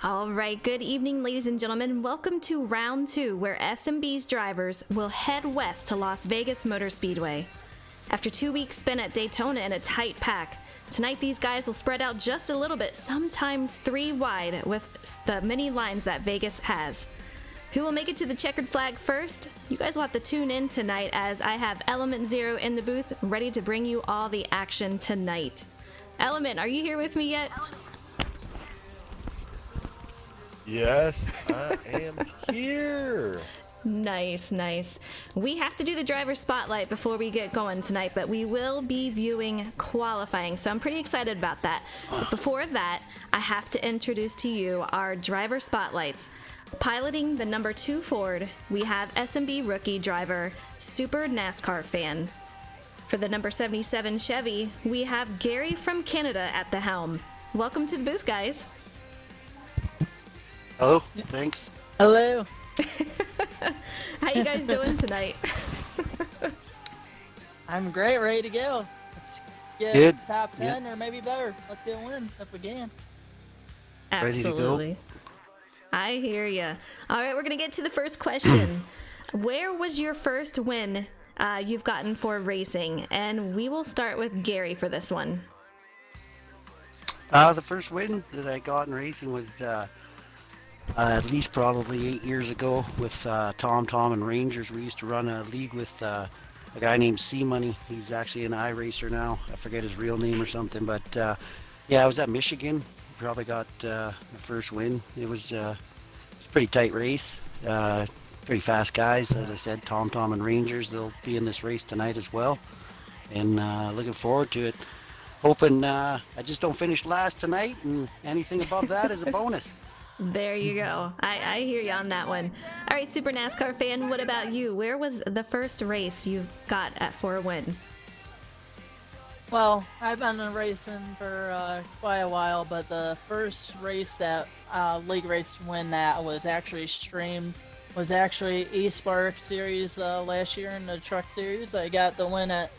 All right, good evening, ladies and gentlemen. Welcome to round two, where SnB's drivers will head west to Las Vegas Motor Speedway. After 2 weeks spent at Daytona in a tight pack, tonight these guys will spread out just a little bit, sometimes three wide, with the many lines that Vegas has. Who will make it to the checkered flag first? You guys will have to tune in tonight, as I have Element Zero in the booth ready to bring you all the action tonight. Element, are you here with me yet? Yes, I am here. Nice, nice. We have to do the driver spotlight before we get going tonight, but we will be viewing qualifying, so I'm pretty excited about that. But before that, I have to introduce to you our driver spotlights. Piloting the number 2 Ford, we have SnB rookie driver, Super NASCAR fan. For the number 77 Chevy, we have Gary from Canada at the helm. Welcome to the booth, guys. Hello, thanks. Hello. How you guys doing tonight? I'm great, ready to go. Let's get Good. top 10 or maybe better. Let's get a win if we can. Ready to go. Absolutely. I hear ya. All right, we're going to get to the first question. Where was your first win you've gotten for racing? And we will start with Gary for this one. The first win that I got in racing was at least probably 8 years ago with Tom and Rangers. We used to run a league with a guy named C Money. He's actually an iRacer now. I forget his real name or something, but yeah, I was at Michigan. Probably got the first win. It was a pretty tight race. Pretty fast guys, as I said. Tom and Rangers. They'll be in this race tonight as well, and looking forward to it. Hoping I just don't finish last tonight, and anything above that is a bonus. There you go. I hear you on that one. All right, Super NASCAR fan, what about you? Where was the first race you got for a win? Well, I've been racing for quite a while, but the first race that league race win that was actually streamed was actually eSpark Series last year in the Truck Series. I got the win at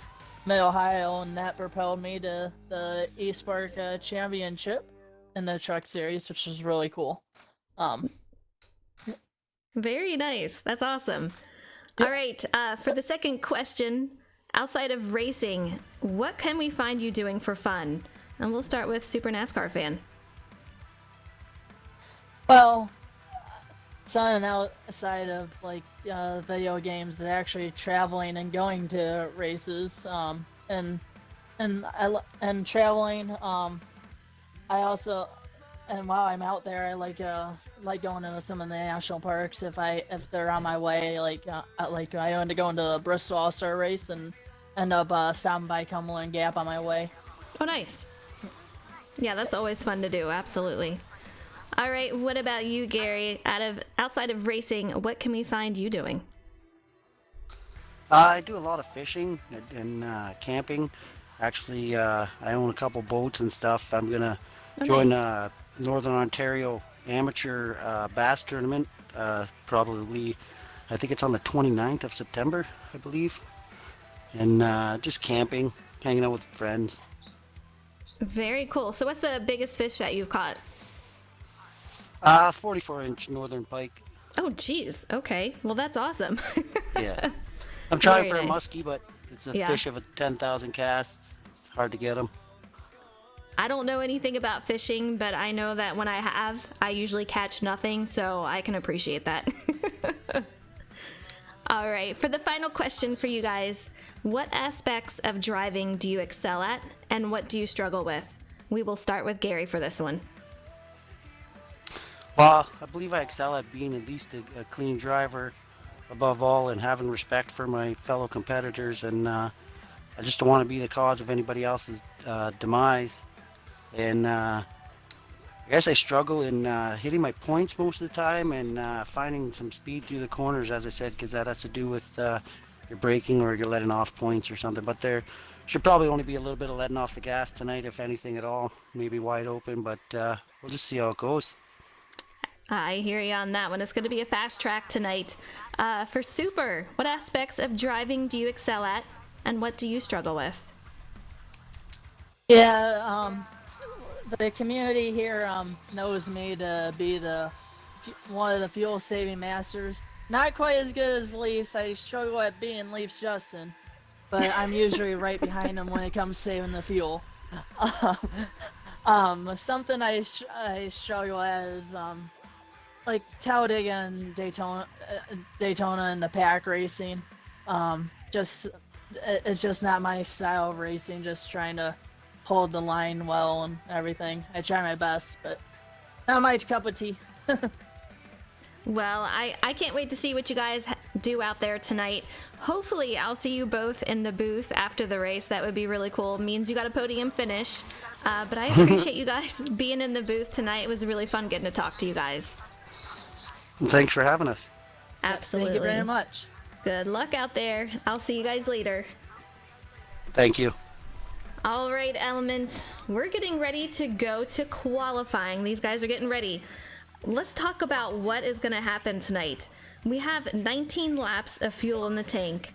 Mid-Ohio, and that propelled me to the eSpark Championship in the Truck Series, which is really cool. Very nice. That's awesome. All right, for the second question, outside of racing, what can we find you doing for fun? And we'll start with Super NASCAR fan. Well, something outside of like video games, actually traveling and going to races, and traveling. I also, and while I'm out there, I like going into some of the national parks if they're on my way. Like I end up going to the Bristol All-Star race and end up stopping by Cumberland Gap on my way. Oh, nice. Yeah, that's always fun to do. Absolutely. All right, what about you, Gary? Outside of racing, what can we find you doing? I do a lot of fishing and camping. Actually, I own a couple boats and stuff. I'm gonna join nice. Northern Ontario Amateur Bass Tournament. Probably, I think it's on the 29th of September, I believe. And just camping, hanging out with friends. Very cool. So what's the biggest fish that you've caught? 44-inch northern pike. Oh, geez. Okay. Well, that's awesome. Yeah. I'm trying Very for nice. a muskie, but it's a Yeah. fish of 10,000 casts. It's hard to get them. I don't know anything about fishing, but I know that when I usually catch nothing, so I can appreciate that. All right, for the final question for you guys, what aspects of driving do you excel at, and what do you struggle with? We will start with Gary for this one. Well, I believe I excel at being at least a clean driver above all, and having respect for my fellow competitors, and I just don't want to be the cause of anybody else's demise. And I guess I struggle in hitting my points most of the time, and finding some speed through the corners, as I said, because that has to do with your braking or you're letting off points or something. But there should probably only be a little bit of letting off the gas tonight, if anything at all. Maybe wide open, but we'll just see how it goes. I hear you on that one. It's going to be a fast track tonight. For Super, what aspects of driving do you excel at, and what do you struggle with? Yeah, the community here knows me to be one of the fuel saving masters. Not quite as good as Leafs. I struggle at being Leafs Justin, but I'm usually right behind him when it comes to saving the fuel. Something I struggle at is like Talladega and Daytona and the pack racing. It's just not my style of racing. Just trying to hold the line well and everything. I try my best, but not my cup of tea. Well, I can't wait to see what you guys do out there tonight. Hopefully, I'll see you both in the booth after the race. That would be really cool. It means you got a podium finish. But I appreciate you guys being in the booth tonight. It was really fun getting to talk to you guys. Thanks for having us. Absolutely. Thank you very much. Good luck out there. I'll see you guys later. Thank you. All right, Element. We're getting ready to go to qualifying. These guys are getting ready. Let's talk about what is going to happen tonight. We have 19 laps of fuel in the tank.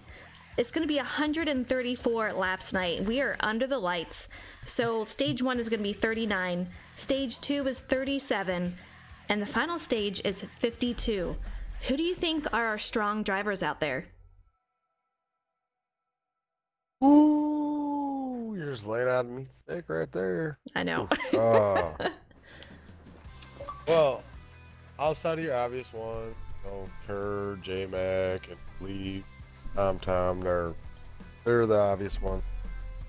It's going to be 134 laps tonight. We are under the lights. So stage 1 is going to be 39. Stage 2 is 37. And the final stage is 52. Who do you think are our strong drivers out there? Ooh, you're just laying out of me thick right there. I know. Well, outside of your obvious ones, Kerr, J-Mac, and Lee, Tom, they're the obvious ones.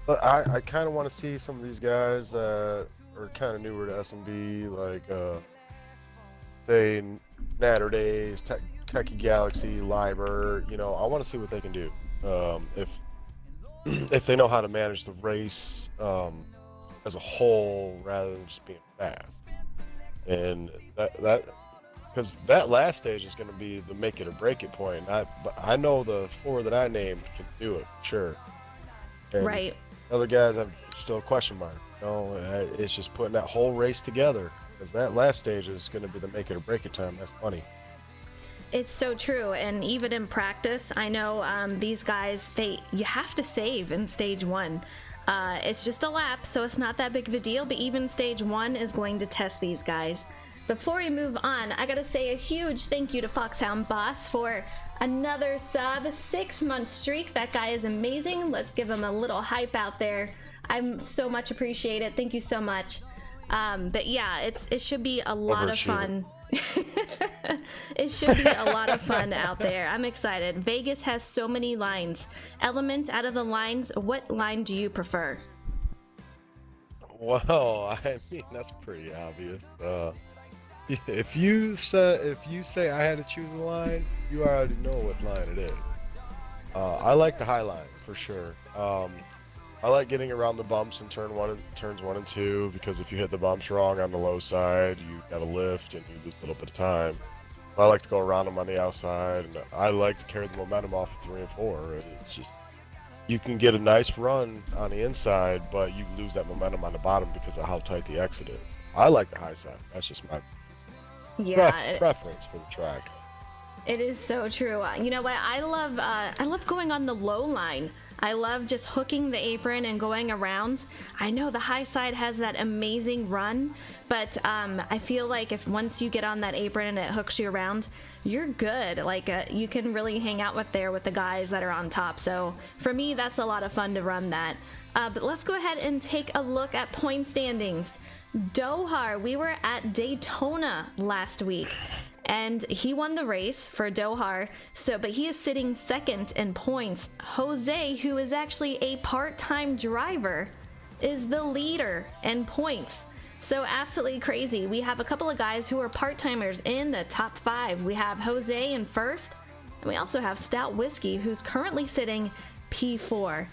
But I kind of want to see some of these guys that are kind of newer to SnB, like say Natter Days, Techie Galaxy, Liber. I want to see what they can do. If they know how to manage the race as a whole rather than just being fast. And that because that last stage is going to be the make it or break it point. But I know the 4 that I named can do it, sure. And Right. other guys have still a question mark. It's just putting that whole race together, because that last stage is going to be the make it or break it time. That's funny. It's so true, and even in practice, I know these guys, you have to save in stage 1. It's just a lap, so it's not that big of a deal, but even stage 1 is going to test these guys. Before we move on, I gotta say a huge thank you to Foxhound Boss for another sub, 6-month streak. That guy is amazing. Let's give him a little hype out there. I'm so much appreciate it. Thank you so much. But yeah, it should be a lot of fun. It should be a lot of fun out there. I'm excited. Vegas has so many lines. Element, out of the lines, what line do you prefer? Well, I mean, that's pretty obvious. If you say I had to choose a line, you already know what line it is. I like the high line for sure. I like getting around the bumps in turns 1 and 2, because if you hit the bumps wrong on the low side, you got to lift and you lose a little bit of time. I like to go around them on the outside, and I like to carry the momentum off of 3 and 4. It's just, you can get a nice run on the inside, but you lose that momentum on the bottom because of how tight the exit is. I like the high side. That's just my preference for the track. It is so true. You know what? I love going on the low line. I love just hooking the apron and going around. I know the high side has that amazing run, but I feel like if once you get on that apron and it hooks you around, you're good. Like you can really hang out with the guys that are on top. So for me, that's a lot of fun to run that. But let's go ahead and take a look at point standings. Dohar, we were at Daytona last week, and he won the race for Dohar, but he is sitting second in points. Jose, who is actually a part-time driver, is the leader in points. So absolutely crazy. We have a couple of guys who are part-timers in the top 5. We have Jose in first, and we also have Stout Whiskey, who's currently sitting P4.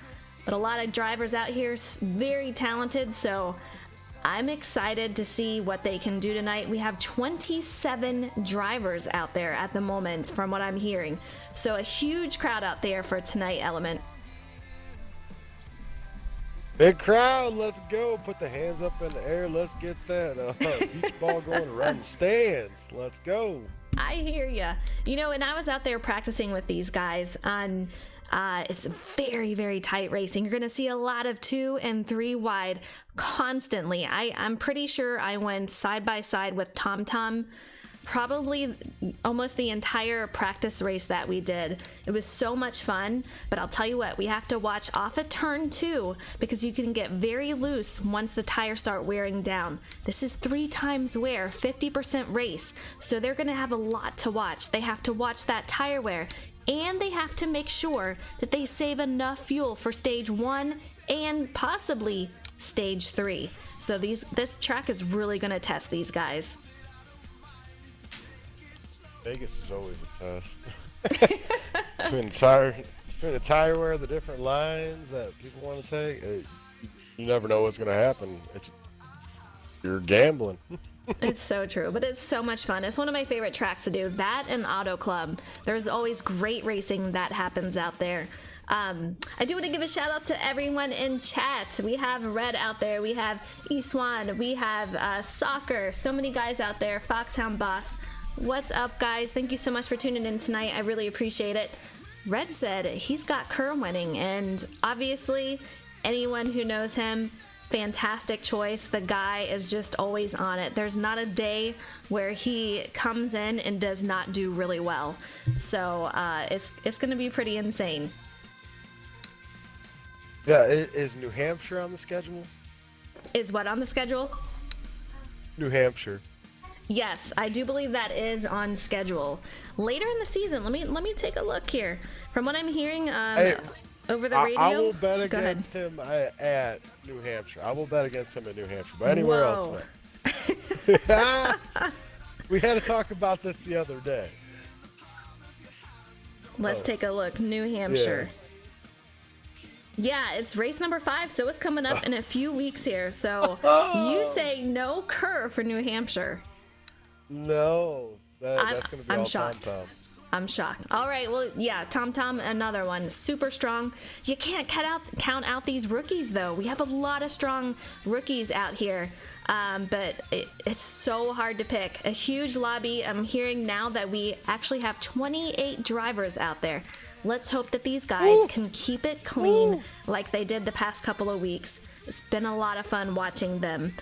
But a lot of drivers out here, very talented, so I'm excited to see what they can do tonight. We have 27 drivers out there at the moment, from what I'm hearing. So a huge crowd out there for tonight, Element. Big crowd, let's go. Put the hands up in the air. Let's get that beach ball going around the stands. Let's go. I hear ya. You know, and I was out there practicing with these guys on It's very, very tight racing. You're going to see a lot of 2 and 3 wide constantly. I'm pretty sure I went side by side with Tom Tom probably almost the entire practice race that we did. It was so much fun, but I'll tell you what, we have to watch off a turn 2 because you can get very loose once the tires start wearing down. This is 3 times wear, 50% race, so they're going to have a lot to watch. They have to watch that tire wear, and they have to make sure that they save enough fuel for stage 1 and possibly stage 3. So this track is really going to test these guys. Vegas is always a test. between the tire wear, the different lines that people want to take, you never know what's going to happen. You're gambling. It's so true, but it's so much fun. It's one of my favorite tracks to do. That and Auto Club. There's always great racing that happens out there. I do want to give a shout out to everyone in chat. We have Red out there. We have Iswan. We have Soccer. So many guys out there. Foxhound Boss. What's up, guys? Thank you so much for tuning in tonight. I really appreciate it. Red said he's got Kerr winning, and obviously anyone who knows him, fantastic choice. The guy is just always on it. There's not a day where he comes in and does not do really well. So it's going to be pretty insane. Yeah, is New Hampshire on the schedule? Is what on the schedule? New Hampshire. Yes, I do believe that is on schedule. Later in the season, let me take a look here. From what I'm hearing over the radio. I will bet against him at New Hampshire. I will bet against him at New Hampshire, but anywhere else. No. We had to talk about this the other day. Let's take a look. New Hampshire. Yeah, it's race number 5, so it's coming up in a few weeks here. So you say no Kerr for New Hampshire. No, that's going to be I'm all shocked. Tom Tom. I'm shocked. All right, well, yeah, Tom Tom, another one. Super strong. You can't count out these rookies, though. We have a lot of strong rookies out here, but it's so hard to pick. A huge lobby. I'm hearing now that we actually have 28 drivers out there. Let's hope that these guys can keep it clean like they did the past couple of weeks. It's been a lot of fun watching them.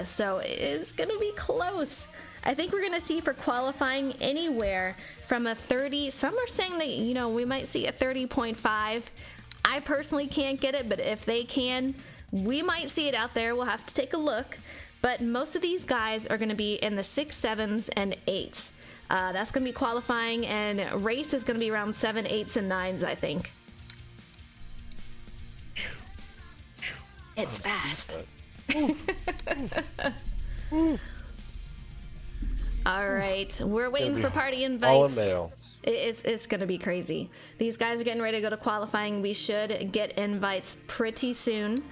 So it's going to be close. I think we're going to see for qualifying anywhere from a 30. Some are saying that, we might see a 30.5. I personally can't get it, but if they can, we might see it out there. We'll have to take a look. But most of these guys are going to be in the 6, 7s, and 8s. That's going to be qualifying, and race is going to be around 7, 8s, and 9s, I think. It's fast. All right, we're waiting for party invites. All in mail. It's going to be crazy. These guys are getting ready to go to qualifying. We should get invites pretty soon,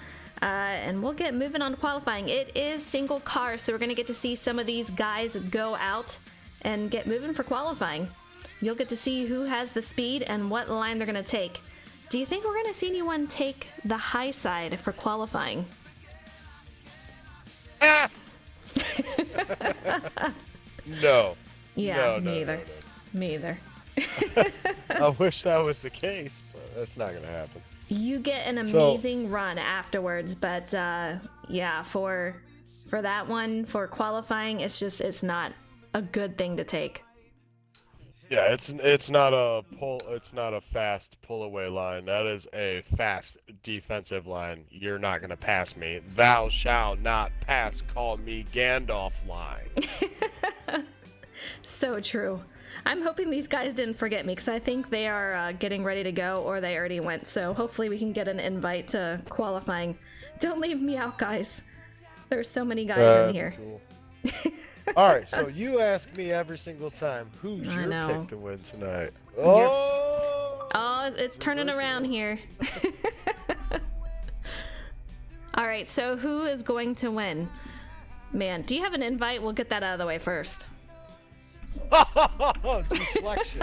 and we'll get moving on to qualifying. It is single car, so we're going to get to see some of these guys go out and get moving for qualifying. You'll get to see who has the speed and what line they're going to take. Do you think we're going to see anyone take the high side for qualifying? No. Yeah, No, me either. no. Me either. I wish that was the case, but that's not going to happen. You get an amazing run afterwards, but yeah, for that one, for qualifying, it's not a good thing to take. Yeah, it's not a fast pull away line. That is a fast defensive line. You're not gonna pass me. Thou shalt not pass. Call me Gandalf line. So true. I'm hoping these guys didn't forget me because I think they are getting ready to go, or they already went. So hopefully we can get an invite to qualifying. Don't leave me out, guys. There's so many guys in here. Cool. All right, so you ask me every single time, who's I your know. pick to win tonight? Oh, it's turning around here. All right, so who is going to win? Man, do you have an invite? We'll get that out of the way first. deflection.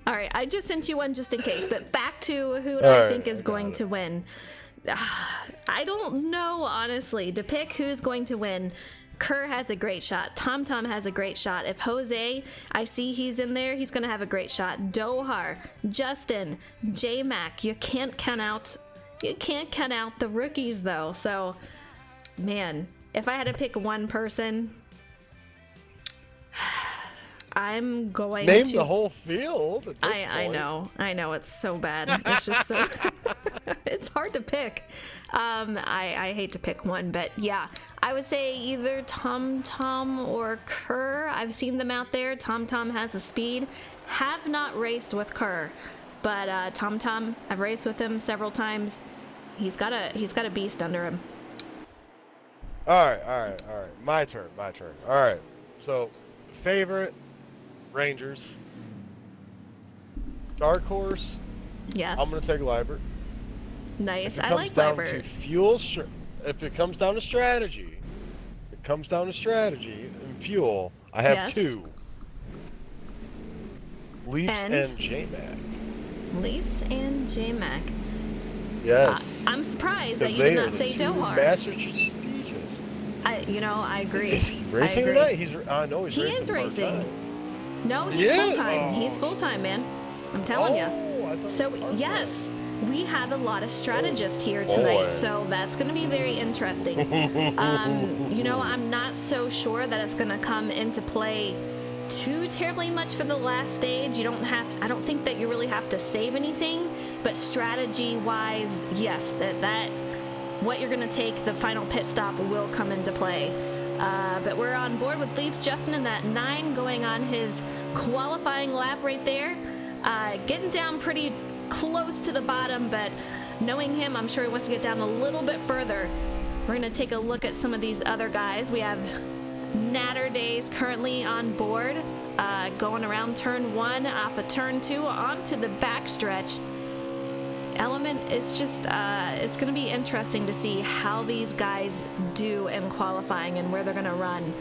All right, I just sent you one just in case, but back to who All I right, think is I got going it. to win. I don't know, honestly. To pick who's going to win, Kerr has a great shot. Tom Tom has a great shot. If Jose, I see he's in there, he's gonna have a great shot. Dohar, Justin, J Mac. You can't count out the rookies though. So, man, if I had to pick one person, I'm going Name to the whole field. At this I point. I know it's so bad. It's just so it's hard to pick. I hate to pick one, but yeah, I would say either Tom Tom or Kerr. I've seen them out there. Tom Tom has the speed. Have not raced with Kerr, but Tom Tom, I've raced with him several times. He's got a beast under him. All right. My turn. All right. So, favorite Rangers. Dark horse. Yes. I'm gonna take Liebert. Nice. If it I comes like down Liebert. to if it comes down to strategy, and fuel, I have Yes. two. Leafs And? and J-Mac. Leafs and J Mac. Yes. I'm surprised that Because you they did are not the say two Dohar. master prestigious. I agree. Is he racing I agree. tonight? I know he's He racing. is racing. part-time. No, He he's is? full time. Oh. He's full time, man. I'm telling you. I thought So it was part-time. yes, we have a lot of strategists here tonight, boy. so that's going to be very interesting. I'm not so sure that it's going to come into play too terribly much for the last stage. I don't think that you really have to save anything, but strategy-wise, yes, that what you're going to take, the final pit stop will come into play. But we're on board with Leaf Justin in that 9 going on his qualifying lap right there. Getting down pretty close to the bottom, but knowing him, I'm sure he wants to get down a little bit further. We're going to take a look at some of these other guys. We have Natter Days currently on board, going around turn 1, off of turn 2, onto the backstretch. Element, it's just, it's going to be interesting to see how these guys do in qualifying and where they're going to run.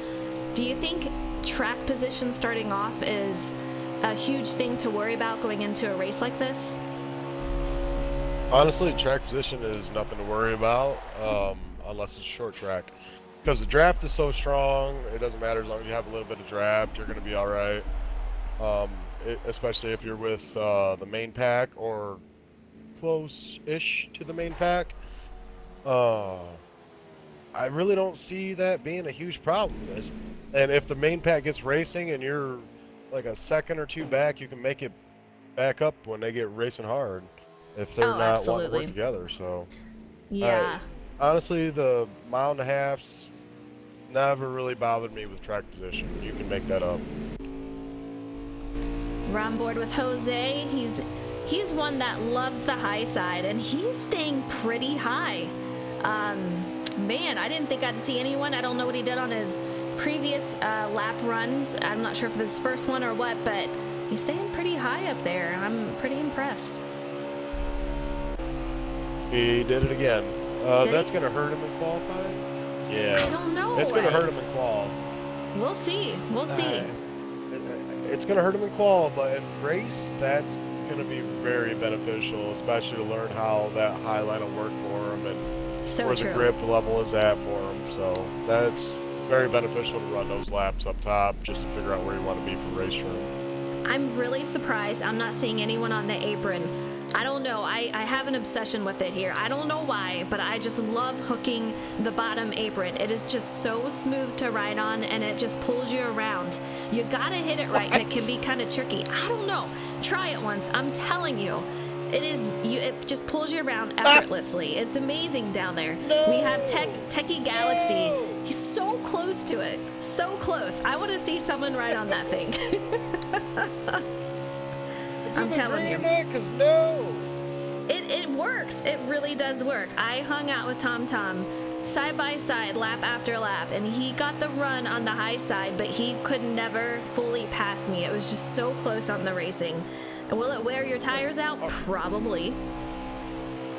Do you think track position starting off is a huge thing to worry about going into a race like this? Honestly, track position is nothing to worry about, unless it's short track. Because the draft is so strong, it doesn't matter as long as you have a little bit of draft, you're going to be all right. Especially if you're with the main pack or close-ish to the main pack. I really don't see that being a huge problem. And if the main pack gets racing and you're like a second or two back, you can make it back up when they get racing hard. If they're not wanting to work together, so Yeah. honestly, the 1.5 miles never really bothered me with track position. You can make that up. We're on board with Jose. He's one that loves the high side, and he's staying pretty high. Man, I didn't think I'd see anyone. I don't know what he did on his previous lap runs. I'm not sure if this is his first one or what, but he's staying pretty high up there. I'm pretty impressed. He did it again. Did That's he? going to hurt him in qualifying? Yeah. I don't know. It's going to hurt him in qual. We'll see. We'll see. It's going to hurt him in qual, but in race, that's going to be very beneficial, especially to learn how that high line will work for him and So where true. the grip level is at for him. So that's very beneficial to run those laps up top just to figure out where you want to be for race room. I'm really surprised I'm not seeing anyone on the apron. I don't know. I have an obsession with it here. I don't know why, but I just love hooking the bottom apron. It is just so smooth to ride on, and it just pulls you around. You gotta hit it right, and it can be kind of tricky. I don't know. Try it once. I'm telling you. It just pulls you around effortlessly. It's amazing down there. We have Techie Galaxy. He's so close to it. So close. I want to see someone ride on that thing. I'm telling you. Because no. It works. It really does work. I hung out with Tom Tom side by side, lap after lap, and he got the run on the high side, but he could never fully pass me. It was just so close on the racing. And will it wear your tires out? Probably.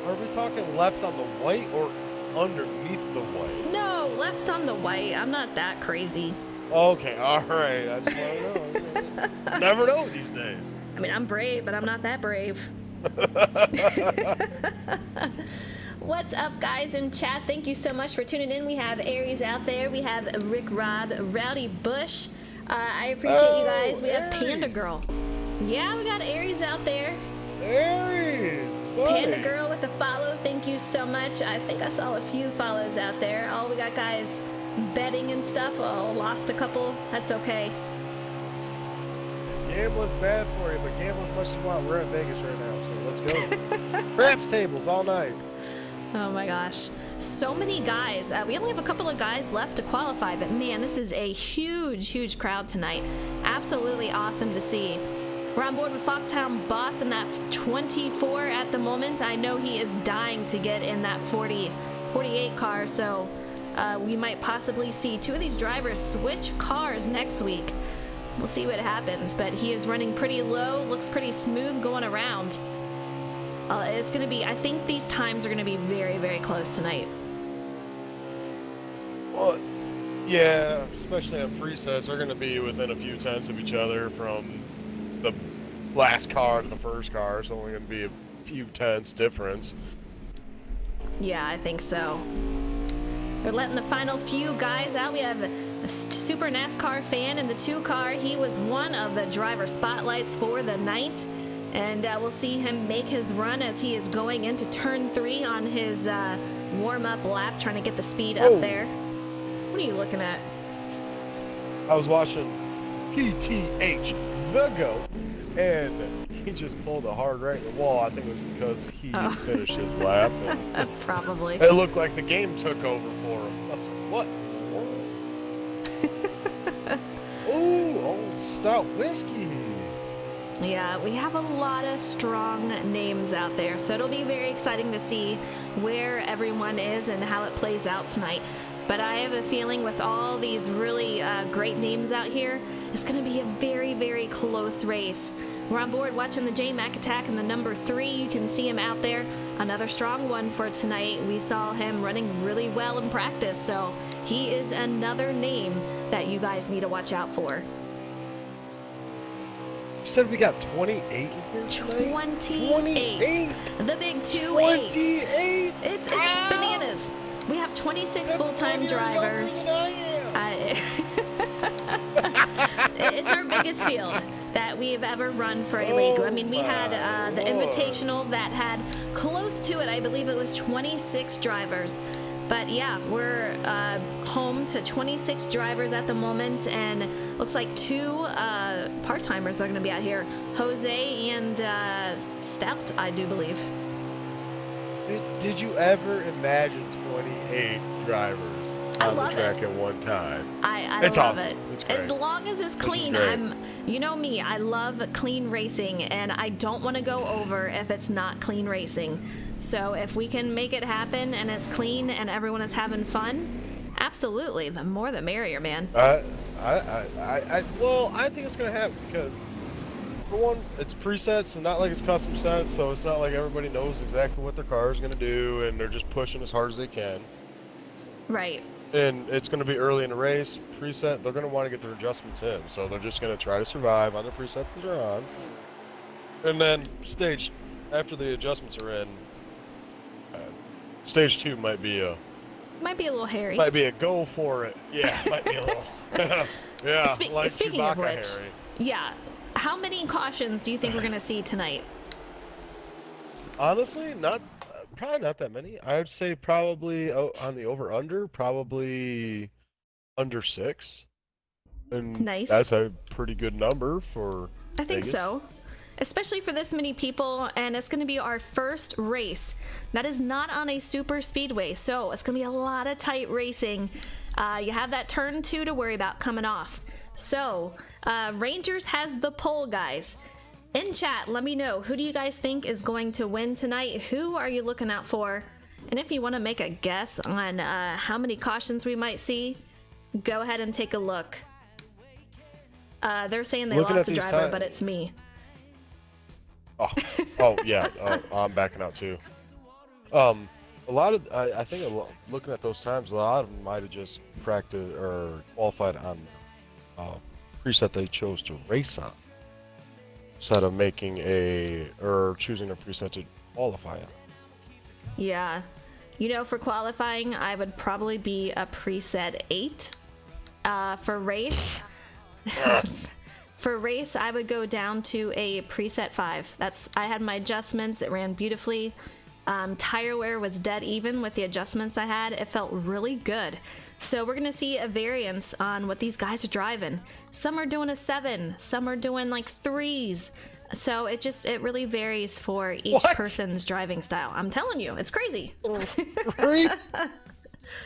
Are we talking left on the white or underneath the white? No, left on the white. I'm not that crazy. Okay, all right. I just want to know. Never know these days. I mean, I'm brave, but I'm not that brave. What's up, guys in chat? Thank you so much for tuning in. We have Aries out there. We have Rick Rob, Rowdy Bush. I appreciate you guys. We have Panda Aries. Girl. Yeah, we got Aries out there. Aries, buddy. Panda Girl with a follow. Thank you so much. I think I saw a few follows out there. Oh, we got guys betting and stuff. Oh, lost a couple. That's okay. Gambling's bad for you, but gamble as much as you want. We're in Vegas right now, so let's go. Craps tables all night. Oh my gosh. So many guys. We only have a couple of guys left to qualify, but man, this is a huge, huge crowd tonight. Absolutely awesome to see. We're on board with Foxhound Boss in that 24 at the moment. I know he is dying to get in that 48 car, so we might possibly see two of these drivers switch cars next week. We'll see what happens, but he is running pretty low, looks pretty smooth going around. It's going to be, I think these times are going to be very, very close tonight. Well, yeah, especially on presets, they're going to be within a few tenths of each other from the last car to the first car. It's only going to be a few tenths difference. Yeah, I think so. We're letting the final few guys out. We have a Super NASCAR fan in the 2 car. He was one of the driver spotlights for the night. And we'll see him make his run as he is going into turn 3 on his warm-up lap, trying to get the speed up there. What are you looking at? I was watching PTH, the GOAT, and he just pulled a hard right in the wall. I think it was because he finished his lap. And Probably. it looked like the game took over for him. I was like, what? Oh, stout whiskey. Yeah, we have a lot of strong names out there, so it'll be very exciting to see where everyone is and how it plays out tonight. But I have a feeling with all these really great names out here, it's going to be a very, very close race. We're on board watching the J-Mac attack in the number 3. You can see him out there. Another strong one for tonight. We saw him running really well in practice, so he is another name that you guys need to watch out for. You said we got 28 in here tonight? 28. The big 2-8. 28? It's bananas. We have 26 full-time drivers. It's our biggest field that we've ever run for a league. I mean, we had the Invitational that had close to it. I believe it was 26 drivers. But yeah, we're home to 26 drivers at the moment, and looks like 2 part-timers are going to be out here. Jose and Stout, I do believe. Did you ever imagine 28 drivers on the track at one time? I it's love awesome. it. It's great. As long as it's clean, you know me, I love clean racing, and I don't want to go over if it's not clean racing. So if we can make it happen and it's clean and everyone is having fun, absolutely, the more the merrier, man. Well, I think it's gonna happen because, for one, it's presets and not like it's custom sets, so it's not like everybody knows exactly what their car is gonna do, and they're just pushing as hard as they can. Right. And it's gonna be early in the race. Preset, they're gonna want to get their adjustments in, so they're just gonna try to survive on the preset that they're on. And then stage, after the adjustments are in, stage 2 might be a little hairy. Might be a go for it. Yeah, might be a little. Yeah, like speaking Chewbacca of which, hairy. yeah, how many cautions do you think we're going to see tonight? Honestly, probably not that many. I would say probably on the over/under, probably under 6. And nice. That's a pretty good number for I think Vegas. so. Especially for this many people, and it's going to be our first race that is not on a super speedway, so it's going to be a lot of tight racing. You have that turn 2 to worry about coming off. So, Rangers has the pole, guys. In chat, let me know, who do you guys think is going to win tonight? Who are you looking out for? And if you want to make a guess on how many cautions we might see, go ahead and take a look. They're saying they lost a driver, but it's me. Oh yeah. I'm backing out too. A lot of I think looking at those times, a lot of them might have just practiced or qualified on preset they chose to race on, instead of making choosing a preset to qualify on. Yeah. You know, for qualifying, I would probably be a preset 8. For race, I would go down to a preset 5. I had my adjustments. It ran beautifully. Tire wear was dead even with the adjustments I had. It felt really good. So we're gonna see a variance on what these guys are driving. Some are doing a 7, some are doing like 3s. So it really varies for each person's driving style. I'm telling you, it's crazy. 3?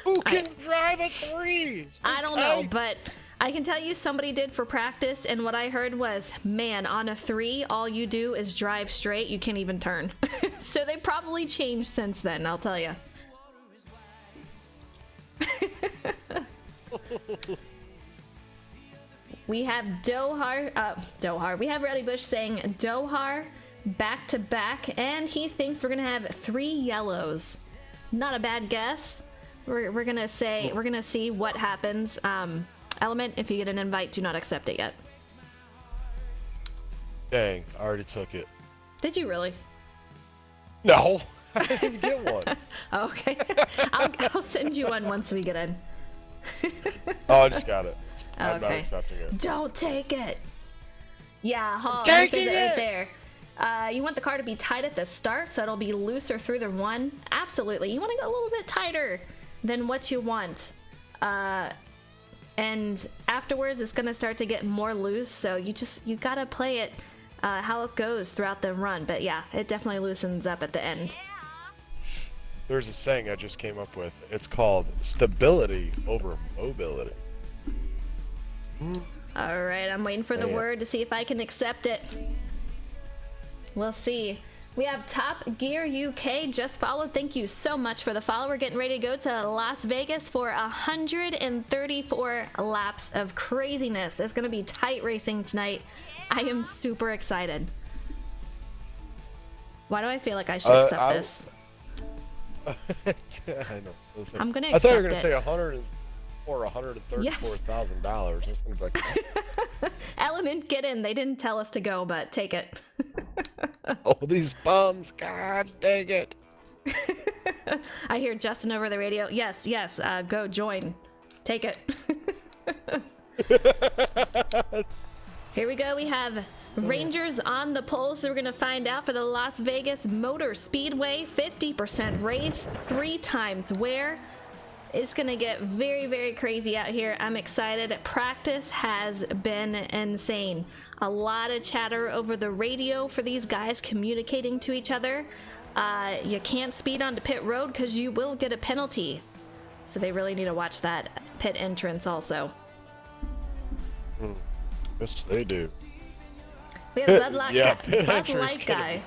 Who can drive a 3? I don't know, but I can tell you somebody did for practice, and what I heard was, man, on a 3, all you do is drive straight. You can't even turn. So they probably changed since then, I'll tell you. We have Dohar. We have Reddy Bush saying Dohar back to back, and he thinks we're gonna have 3 yellows. Not a bad guess. We're gonna see what happens. Element, if you get an invite, do not accept it yet. Dang, I already took it. Did you really? No, I didn't get one. Okay. I'll send you one once we get in. Oh, I just got it. I'm not Okay. accepting it. Don't take it. Yeah, Hall, Taking says it right it! there. You want the car to be tight at the start so it'll be looser through the run? Absolutely. You want to go a little bit tighter than what you want. And afterwards it's going to start to get more loose, so you got to play it how it goes throughout the run. But yeah, it definitely loosens up at the end. There's a saying I just came up with. It's called stability over mobility. All right, I'm waiting for the word to see if I can accept it. We'll see. We have Top Gear UK just followed. Thank you so much for the follow. We're getting ready to go to Las Vegas for 134 laps of craziness. It's going to be tight racing tonight. I am super excited. Why do I feel like I should accept this? I know. Listen, I'm going to I thought you were accept going to it. say $134,000. It's gonna be like, Element, get in. They didn't tell us to go, but take it. oh, these bums! God dang it! I hear Justin over the radio. Yes, go join. Take it. Here we go. We have Rangers on the pole, so we're going to find out for the Las Vegas Motor Speedway. 50% race, 3 times wear. It's going to get very, very crazy out here. I'm excited. Practice has been insane. A lot of chatter over the radio for these guys communicating to each other. You can't speed onto pit road because you will get a penalty. So they really need to watch that pit entrance also. Yes, they do. We have Bud Light, Yeah, Bud Light guy.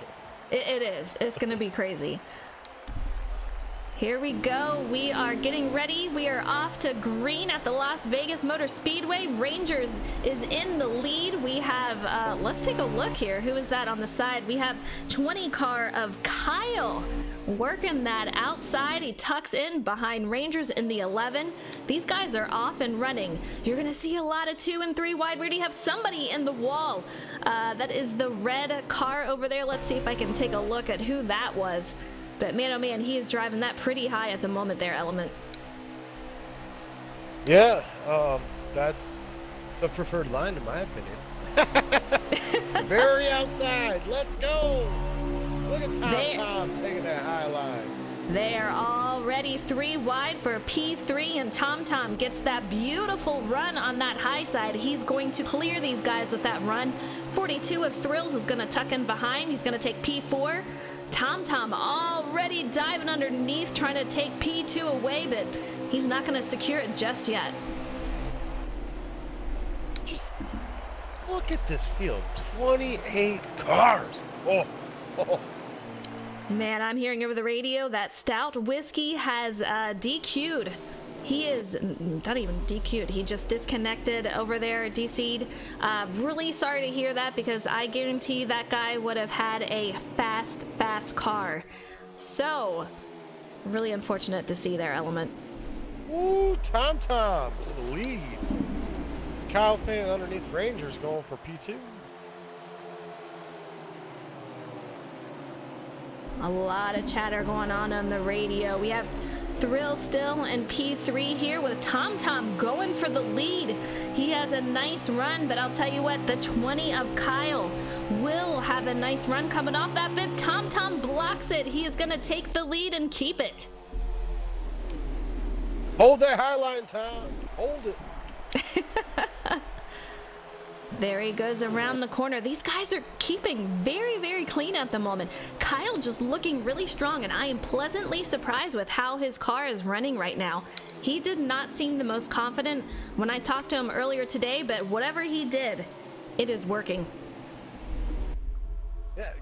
It is. It's going to be crazy. Here we go. We are getting ready. We are off to green at the Las Vegas Motor Speedway. Rangers is in the lead. We have, let's take a look here. Who is that on the side? We have 20 car of Kyle working that outside. He tucks in behind Rangers in the 11. These guys are off and running. You're going to see a lot of 2 and 3 wide. We already have somebody in the wall. That is the red car over there. Let's see if I can take a look at who that was. But man, oh man, he is driving that pretty high at the moment there, Element. Yeah, that's the preferred line in my opinion. Very outside. Let's go. Look at Tom taking that high line. They are already 3 wide for P3, and Tom gets that beautiful run on that high side. He's going to clear these guys with that run. 42 of Thrills is going to tuck in behind. He's going to take P4. Tom already diving underneath, trying to take P2 away, but he's not going to secure it just yet. Just look at this field. 28 cars. Oh. Man, I'm hearing over the radio that Stout Whiskey has DQ'd. He is not even DQ'd. He just disconnected over there, DC'd. Really sorry to hear that, because I guarantee that guy would have had a fast car. So, really unfortunate to see there, Element. Ooh, Tom to the lead. Kyle Fan underneath Rangers going for P2. A lot of chatter going on the radio. We have Thrill still in P3 here with Tom Tom going for the lead. He has a nice run, but I'll tell you what, the 20 of Kyle will have a nice run coming off that fifth. Tom Tom blocks it. He is going to take the lead and keep it. Hold that high line, Tom. Hold it. There he goes around the corner. These guys are keeping very, very clean at the moment. Kyle just looking really strong, and I am pleasantly surprised with how his car is running right now. He did not seem the most confident when I talked to him earlier today, but whatever he did, it is working. Yeah,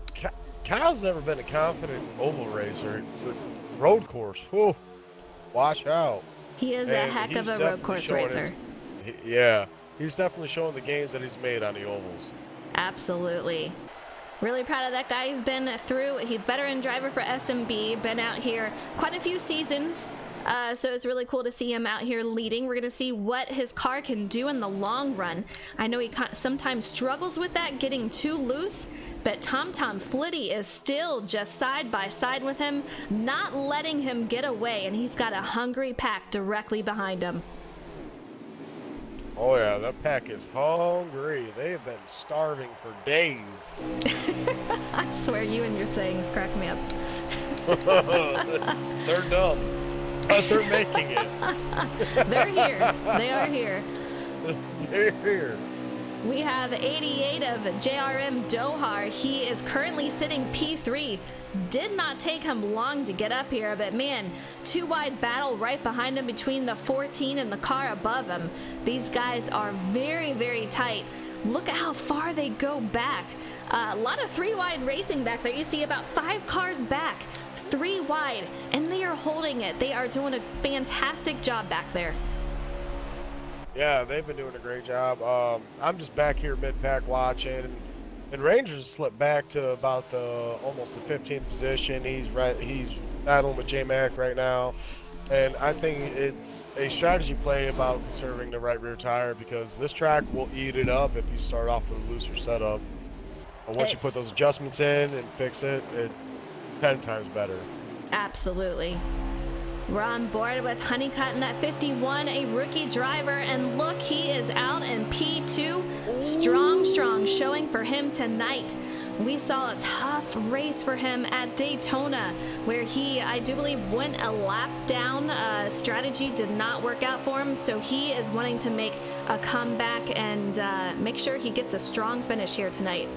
Kyle's never been a confident oval racer. But road course, whew, watch out. He is a heck of a road course racer. Yeah. He's definitely showing the gains that he's made on the ovals. Absolutely. Really proud of that guy. He's been through. He's a veteran driver for SnB. Been out here quite a few seasons. So it's really cool to see him out here leading. We're going to see what his car can do in the long run. I know he sometimes struggles with that, getting too loose. But Tom Tom Flitty is still just side by side with him, not letting him get away. And he's got a hungry pack directly behind him. Oh yeah, that pack is hungry. They have been starving for days. I swear you and your sayings crack me up. They're dumb, but they're making it. They're here. They are here. They're here. We have 88 of JRM Dohar. He is currently sitting P3. Did not take him long to get up here, but man, two wide battle right behind him between the 14 and the car above him. These guys are very, very tight. Look at how far they go back. A lot of three wide racing back there. You see about 5 cars back, 3 wide, and they are holding it. They are doing a fantastic job back there. Yeah, they've been doing a great job. I'm just back here mid-pack watching, and Rangers slipped back to about almost the 15th position. He's battling with J-Mac right now, and I think it's a strategy play about conserving the right rear tire because this track will eat it up if you start off with a looser setup. But once you put those adjustments in and fix it, it's 10 times better. Absolutely. We're on board with Honeycotton at 51, a rookie driver, and look, he is out in P2. Strong showing for him tonight. We saw a tough race for him at Daytona, where he, I do believe, went a lap down. Strategy did not work out for him, so he is wanting to make a comeback and make sure he gets a strong finish here tonight.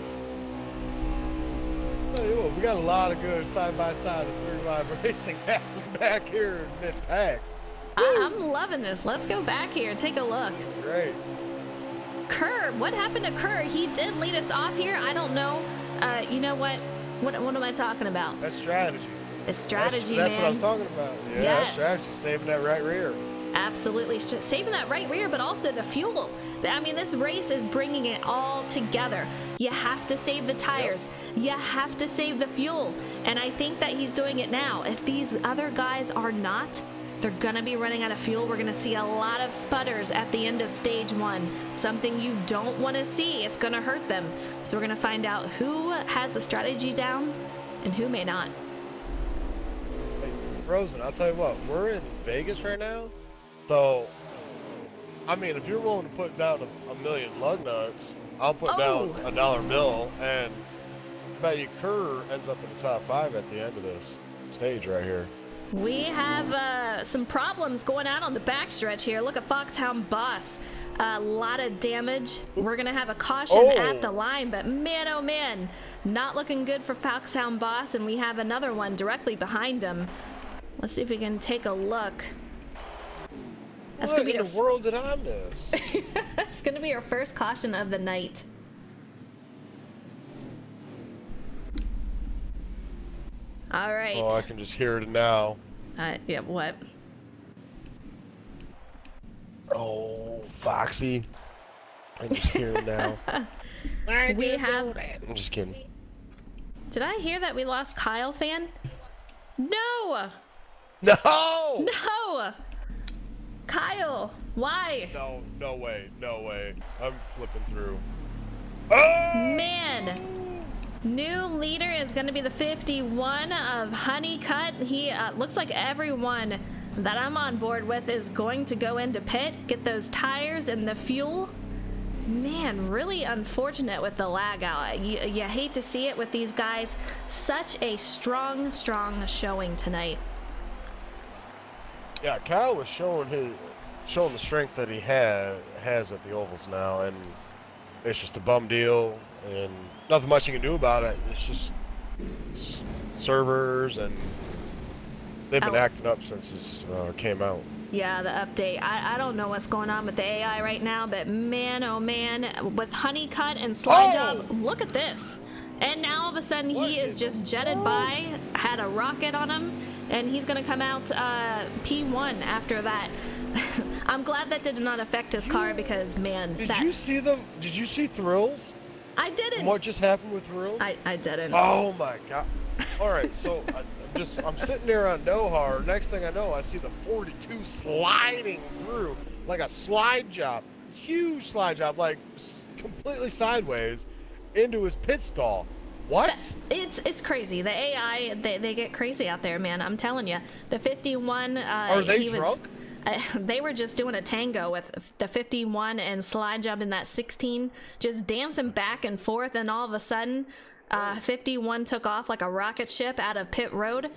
We got a lot of good side-by-side of 3-wide racing happening back here in mid-pack. I'm loving this. Let's go back here. Take a look. Great. Kerr, what happened to Kerr? He did lead us off here. I don't know. You know what? What am I talking about? That's strategy. It's strategy, that's man. That's what I was talking about. Yeah, yes. That's strategy. Saving that right rear. Absolutely. Saving that right rear, but also the fuel. I mean, this race is bringing it all together. You have to save the tires. Yep. You have to save the fuel. And I think that he's doing it now. If these other guys are not, they're going to be running out of fuel. We're going to see a lot of sputters at the end of stage 1. Something you don't want to see. It's going to hurt them. So we're going to find out who has the strategy down and who may not. Hey, Rosen, I'll tell you what. We're in Vegas right now. So, I mean, if you're willing to put down a million lug nuts, I'll put down a $1 bill, and I bet you Kerr ends up in the top 5 at the end of this stage right here. We have some problems going out on the backstretch here. Look at Foxhound Boss. A lot of damage. We're going to have a caution at the line, but man, oh man, not looking good for Foxhound Boss, and we have another one directly behind him. Let's see if we can take a look. That's what gonna be in the world did I miss? It's going to be our first caution of the night. All right. Oh, I can just hear it now. Yeah, what? Oh, Foxy. I can just hear it now. We have... I'm just kidding. Did I hear that we lost Kyle fan? No! No! No! Kyle, why? No way. I'm flipping through. Man, New leader is going to be the 51 of Honeycutt. He looks like everyone that I'm on board with is going to go into pit, get those tires and the fuel. Man, really unfortunate with the lag out. You hate to see it with these guys. Such a strong showing tonight. Yeah, Kyle was showing the strength that he has at the ovals now, and it's just a bum deal, and nothing much you can do about it. It's just servers, and they've been acting up since this came out. Yeah, the update. I don't know what's going on with the AI right now, but man, oh man, with Honeycutt and Slide Job, look at this. And now all of a sudden he is just jetted by, had a rocket on him, and he's going to come out P1 after that. I'm glad that did not affect his car because, man. Did you see Thrills? I didn't. What just happened with Thrills? I didn't. Oh my god. All right, so I'm sitting there on Dohar. Next thing I know, I see the 42 sliding through like a slide job, huge slide job, like completely sideways into his pit stall. What? It's crazy. The AI, they get crazy out there, man. I'm telling you. The 51. Are they drunk? They were just doing a tango with the 51 and Slide Job in that 16, just dancing back and forth, and all of a sudden 51 took off like a rocket ship out of pit road.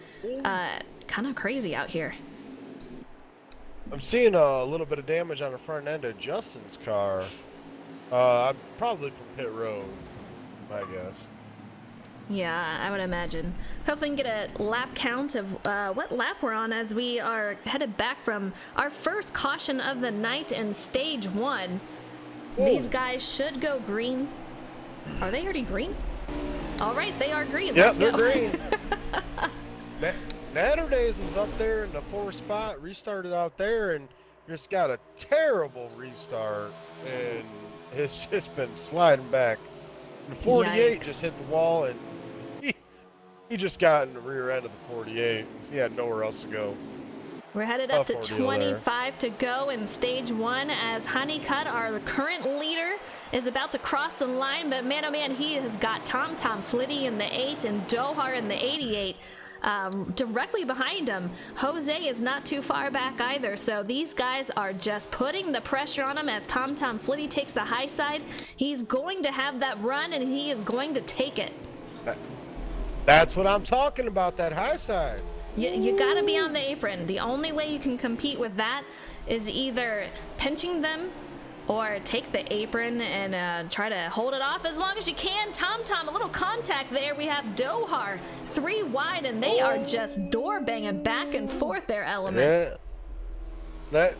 Kind of crazy out here. I'm seeing a little bit of damage on the front end of Justin's car. Probably from pit road, I guess. Yeah, I would imagine. Hopefully we can get a lap count of what lap we're on as we are headed back from our first caution of the night in stage 1. Ooh. These guys should go green. Are they already green? All right, they are green. Yep, Let's they're go. green. Natterdays was up there in the 4th spot, restarted out there, and just got a terrible restart, and it's just been sliding back. The 48 just hit the wall, and he just got in the rear end of the 48. He had nowhere else to go. We're headed up to 25 to go in stage 1 as Honeycutt, our current leader, is about to cross the line. But man, oh man, he has got Tom Flitty in the 8 and Dohar in the 88 directly behind him. Jose is not too far back either. So these guys are just putting the pressure on him as Tom Flitty takes the high side. He's going to have that run, and he is going to take it. That's what I'm talking about, that high side. You gotta be on the apron. The only way you can compete with that is either pinching them or take the apron and try to hold it off as long as you can. Tom, a little contact there. We have Dohar 3 wide, and they are just door banging back and forth their element. Yeah.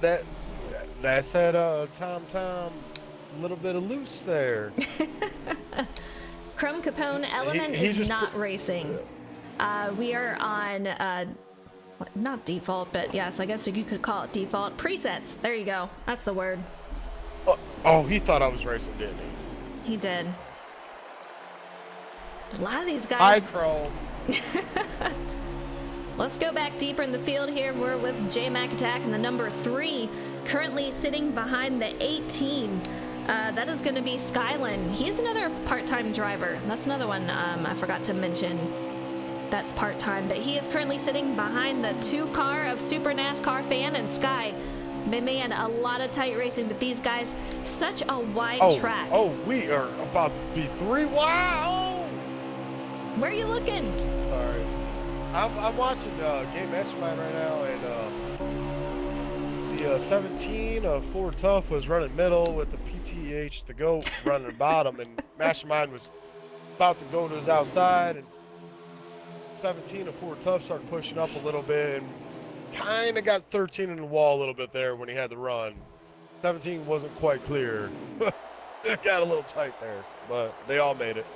That's that Tom, a little bit of loose there. Chrome Capone element is not racing. We are on not default, but yes, I guess you could call it default presets. There you go. That's the word. Oh, he thought I was racing, didn't he? He did. A lot of these guys. Hi, Chrome. Let's go back deeper in the field here. We're with J-Mac Attack and the number 3, currently sitting behind the 18. That is going to be Skyland. He is another part-time driver. That's another one I forgot to mention. That's part-time, but he is currently sitting behind the 2 car of Super NASCAR Fan and Sky. Man, a lot of tight racing, but these guys, such a wide track. Oh, we are about to be 3. Wow! Where are you looking? Sorry. I'm watching Game Mastermind right now, and the 17 of Ford Tough was running middle with the PTH, the GOAT, running bottom, and Mastermind was about to go to his outside, and 17 of Ford Tough started pushing up a little bit, and kind of got 13 in the wall a little bit there when he had the run. 17 wasn't quite clear. It got a little tight there, but they all made it.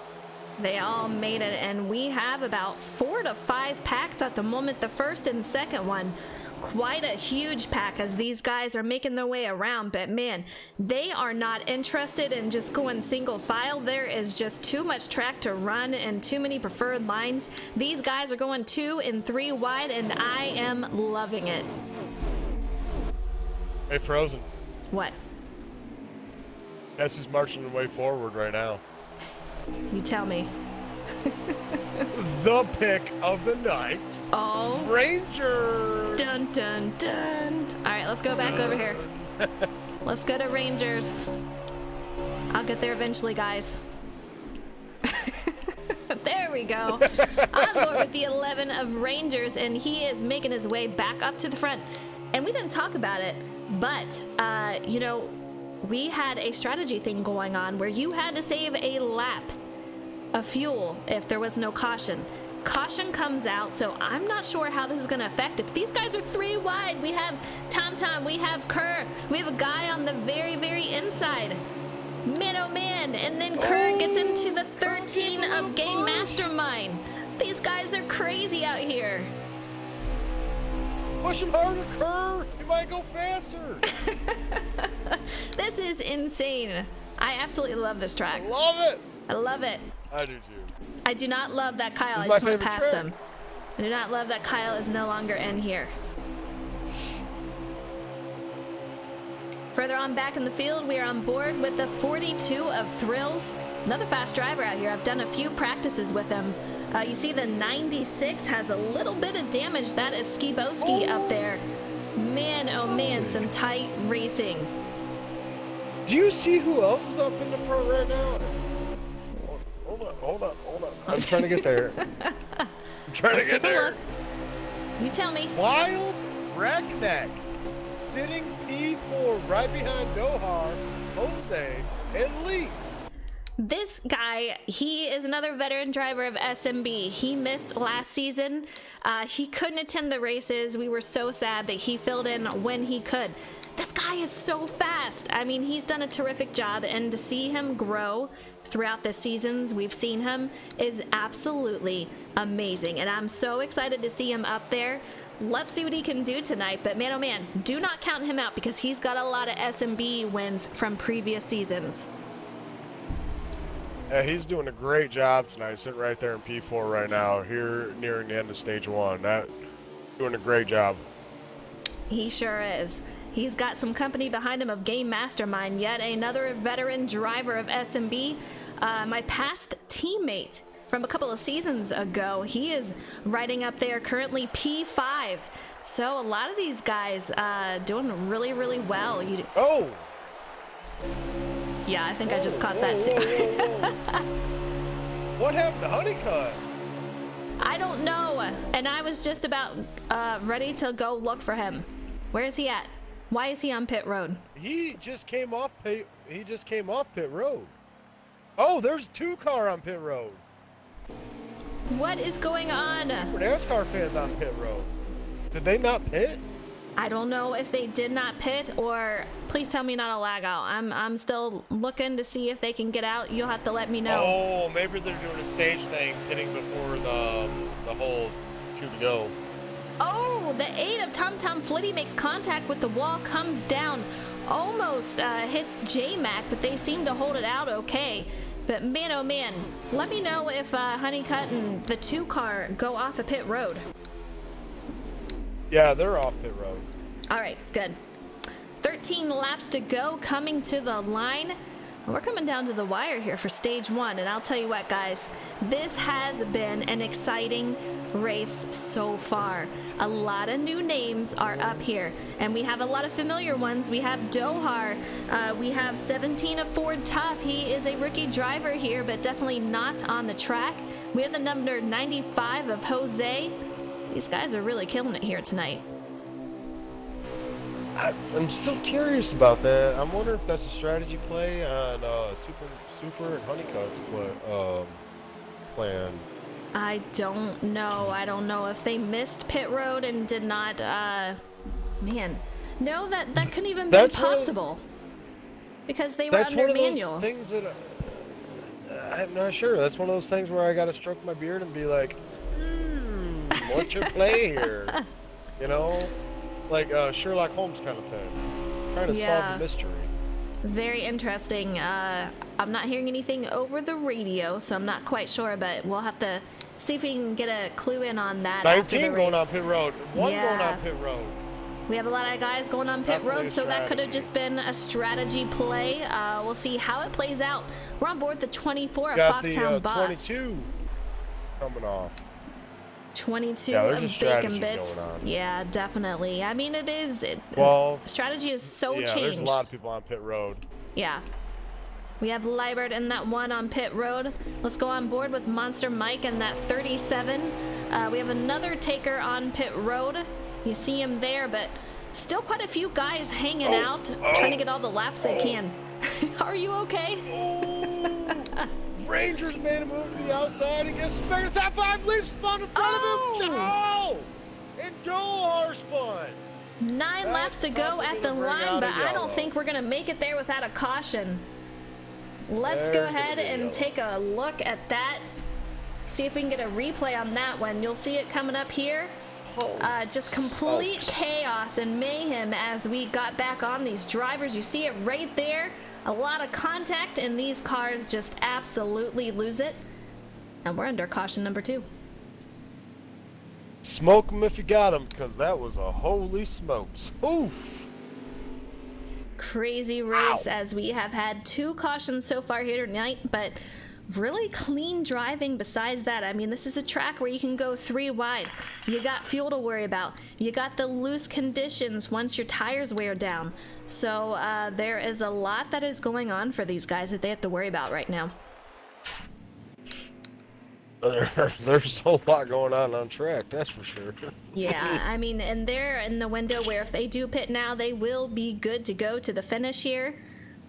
They all made it, and we have about 4 to 5 packs at the moment, the first and second one. Quite a huge pack as these guys are making their way around, but man, they are not interested in just going single file. There is just too much track to run and too many preferred lines. These guys are going 2 and 3 wide, and I am loving it. Hey, Frozen. What? Guess who's marching the way forward right now? You tell me. The pick of the night. Oh. Rangers. Dun, dun, dun. All right, let's go back over here. Let's go to Rangers. I'll get there eventually, guys. There we go. I'm board with the 11 of Rangers, and he is making his way back up to the front. And we didn't talk about it, but, you know, we had a strategy thing going on where you had to save a lap of fuel if there was no caution. Caution comes out, so I'm not sure how this is going to affect it. But these guys are 3 wide. We have Tom Tom, we have Kerr, we have a guy on the very, very inside. Man, oh man, and then Kerr gets into the 13 of Game Mastermind. These guys are crazy out here. Push him harder, Kerr. He might go faster. This is insane. I absolutely love this track. I love it. I love it. I do too. I do not love that Kyle. I This just is my went favorite past track. him. I do not love that Kyle is no longer in here. Further on back in the field, we are on board with the 42 of Thrills. Another fast driver out here. I've done a few practices with him. You see the 96 has a little bit of damage. That is Skiboski up there. Man, oh man, some tight racing. Do you see who else is up in the front right now? Hold up. I'm trying to get there. I'm trying Let's to get take a there. look. You tell me. Wild Redneck sitting P4 right behind Dohar, Jose, and Leaps. This guy, he is another veteran driver of SnB. He missed last season. He couldn't attend the races. We were so sad, but he filled in when he could. This guy is so fast. I mean, he's done a terrific job, and to see him grow throughout the seasons we've seen him is absolutely amazing. And I'm so excited to see him up there. Let's see what he can do tonight. But man, oh man, do not count him out because he's got a lot of SnB wins from previous seasons. Yeah, he's doing a great job tonight, sitting right there in P4 right now, here nearing the end of stage 1. Doing a great job. He sure is. He's got some company behind him of Game Mastermind, yet another veteran driver of SnB. My past teammate from a couple of seasons ago, he is riding up there currently P5. So a lot of these guys doing really, really well. Oh! Yeah, I think I just caught that too. Whoa. What happened to Honeycutt? I don't know. And I was just about ready to go look for him. Where is he at? Why is he on pit road? He just came off pit road. Oh, there's 2 car on pit road. What is going on? NASCAR fans on pit road. Did they not pit? I don't know if they did not pit, or please tell me not a lag out. I'm still looking to see if they can get out. You'll have to let me know. Oh, maybe they're doing a stage thing, pitting before the whole 2 to go. Oh, the 8 of Tum Tum Flitty makes contact with the wall, comes down, almost hits J-Mac, but they seem to hold it out okay. But man, oh man, let me know if Honeycutt and the 2 car go off a pit road. Yeah, they're off pit road. All right, good. 13 laps to go, coming to the line. We're coming down to the wire here for stage 1, and I'll tell you what, guys, this has been an exciting race so far. A lot of new names are up here, and we have a lot of familiar ones. We have Dohar, we have 17 of Ford Tough. He is a rookie driver here, but definitely not on the track. We have the number 95 of Jose. These guys are really killing it here tonight. I'm still curious about that. I'm wondering if that's a strategy play on Super and Honeycutt's plan. I don't know. I don't know if they missed pit road and did not, man. No, that couldn't even be possible. Because they were under manual. That's one of those things that I'm not sure. That's one of those things where I gotta stroke my beard and be like, what's your play here? You know? Like Sherlock Holmes kind of thing. Trying to solve the mystery. Very interesting. I'm not hearing anything over the radio, so I'm not quite sure, but we'll have to see if we can get a clue in on that. 19 going on pit road. One Yeah. going on pit road. We have a lot of guys going on pit Definitely road, so that could have strategy. just been a strategy play. We'll see how it plays out. We're on board the 24 of Got the Foxhound Boss. 22. coming off. 22 Yeah, there's a of strategy bacon bits. going on. Yeah, definitely. I mean, Well, strategy is so yeah, changed. there's a lot of people on pit road. Yeah. We have Libert in that one on pit road. Let's go on board with Monster Mike in that 37. We have another taker on pit road. You see him there, but still quite a few guys hanging out, trying to get all the laps they can. Are you okay? Rangers made a move to the outside and gets back to top 5, leaves spun in front of him. Joe! And Joe spun. 9 laps to go probably at the gonna bring line, out but a I don't yellow. think we're gonna make it there without a caution. Let's go There's gonna ahead be a and yellow. take a look at that. See if we can get a replay on that one. You'll see it coming up here. Just complete chaos and mayhem as we got back on these drivers. You see it right there. A lot of contact, and these cars just absolutely lose it. And we're under caution number 2. Smoke him if you got him, because that was a holy smokes. Oof. Crazy race as we have had 2 cautions so far here tonight, but really clean driving besides that. I mean, this is a track where you can go 3 wide. You got fuel to worry about. You got the loose conditions once your tires wear down. So there is a lot that is going on for these guys that they have to worry about right now. There's a lot going on track, that's for sure. Yeah, I mean, and they're in the window where if they do pit now, they will be good to go to the finish here.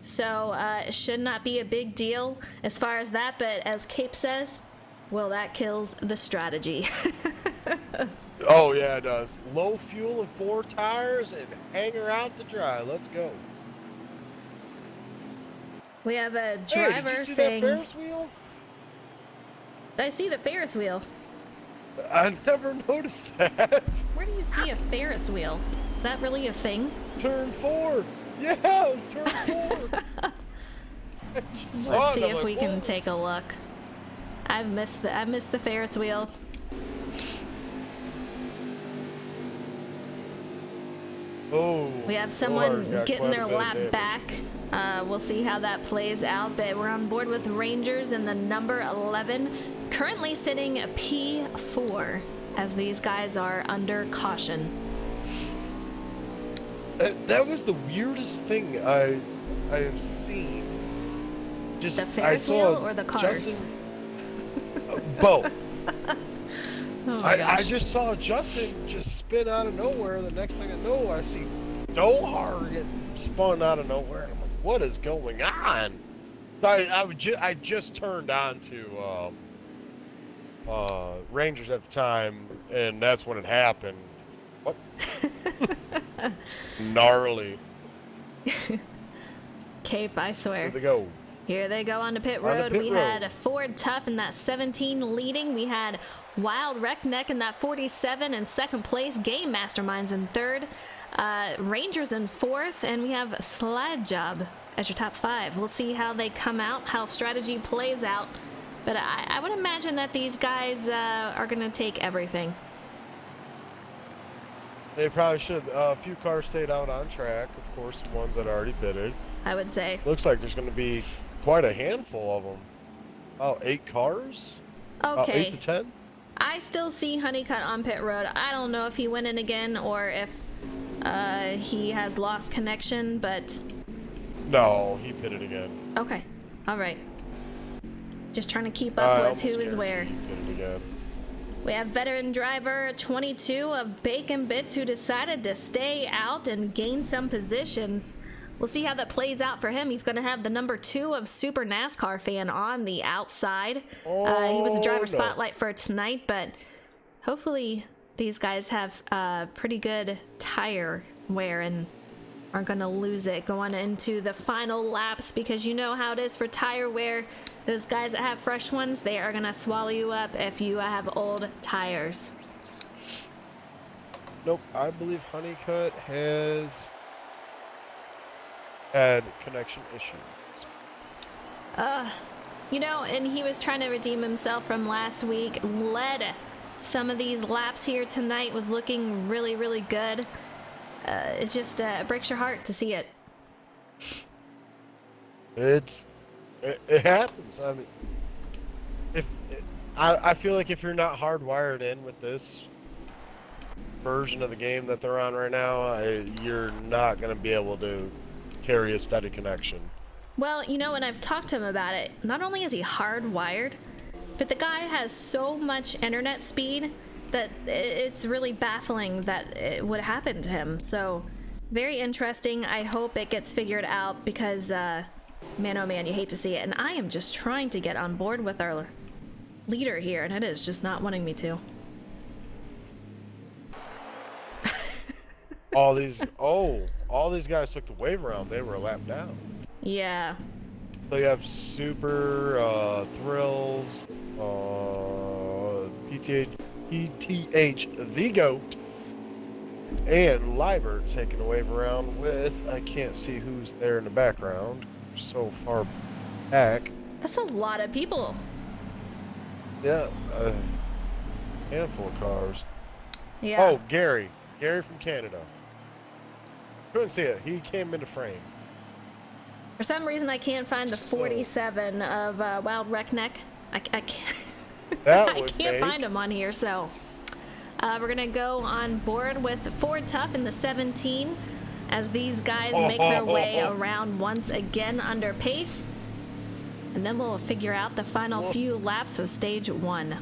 So it should not be a big deal as far as that, but as Cape says, well, that kills the strategy. Oh yeah, it does. Low fuel and 4 tires and hang her out to dry. Let's go. We have a Hey, did driver you see saying, that Ferris wheel? I see the Ferris wheel. I never noticed that. Where do you see a Ferris wheel? Is that really a thing? Turn 4. Yeah, turn 4. I just saw Let's it, see I'm if like, we can what? take a look. I missed the Ferris wheel. Oh, We have Lord, someone got getting quite a their bit of lap damage. back. We'll see how that plays out, but we're on board with Rangers in the number 11, currently sitting P4 as these guys are under caution. That was the weirdest thing I have seen. Just The Ferris I saw wheel or the cars? Justin, both. Oh my I gosh. just saw Justin just spin out of nowhere. The next thing I know, I see Dohar getting spun out of nowhere. I'm like, what is going on? So I just turned on to Rangers at the time, and that's when it happened. What? Gnarly. Cape, I swear. Here they go. Here they go on the pit On the road. pit We road. had Ford Tough in that 17 leading. We had Wild Wreckneck in that 47 in second place. Game Masterminds in third. Rangers in fourth. And we have Slide Job as your top 5. We'll see how they come out, how strategy plays out. But I would imagine that these guys are going to take everything. They probably should. A few cars stayed out on track. Of course, ones that already pitted. I would say. Looks like there's going to be quite a handful of them. Oh, 8 cars? Okay. 8 to 10? I still see Honeycutt on pit road. I don't know if he went in again or if he has lost connection, but No, he pitted again. okay. All right. Just trying to keep I up with almost who is guarantee where. He pitted again. We have veteran driver 22 of Bacon Bits who decided to stay out and gain some positions. We'll see how that plays out for him. He's going to have the number 2 of Super NASCAR Fan on the outside. He was a driver no. spotlight for tonight, but hopefully these guys have pretty good tire wear and aren't going to lose it going into the final laps, because you know how it is for tire wear. Those guys that have fresh ones, they are going to swallow you up if you have old tires. Nope, I believe Honeycutt has had connection issues. You know, and he was trying to redeem himself from last week. Led some of these laps here tonight, was looking really, really good. It just breaks your heart to see it. It happens. I mean, if I feel like if you're not hardwired in with this version of the game that they're on right now, you're not going to be able to carry a steady connection. Well, you know, when I've talked to him about it, not only is he hardwired, but the guy has so much internet speed that it's really baffling that it would happen to him. So, very interesting. I hope it gets figured out because, man, oh man, you hate to see it. And I am just trying to get on board with our leader here, and it is just not wanting me to. all these guys took the wave around. They were a lap down. Yeah. So you have Super, Thrills, PTH the GOAT, and Liber taking a wave around with, I can't see who's there in the background. So far back. That's a lot of people. Yeah, a handful of cars. Yeah. Oh, Gary from Canada. Couldn't see it. He came into frame. For some reason, I can't find the 47 of Wild Wreckneck. I can't. I can't find him on here, so we're gonna go on board with Ford Tough in the 17 as these guys make their way around once again under pace, and then we'll figure out the final few laps of stage 1.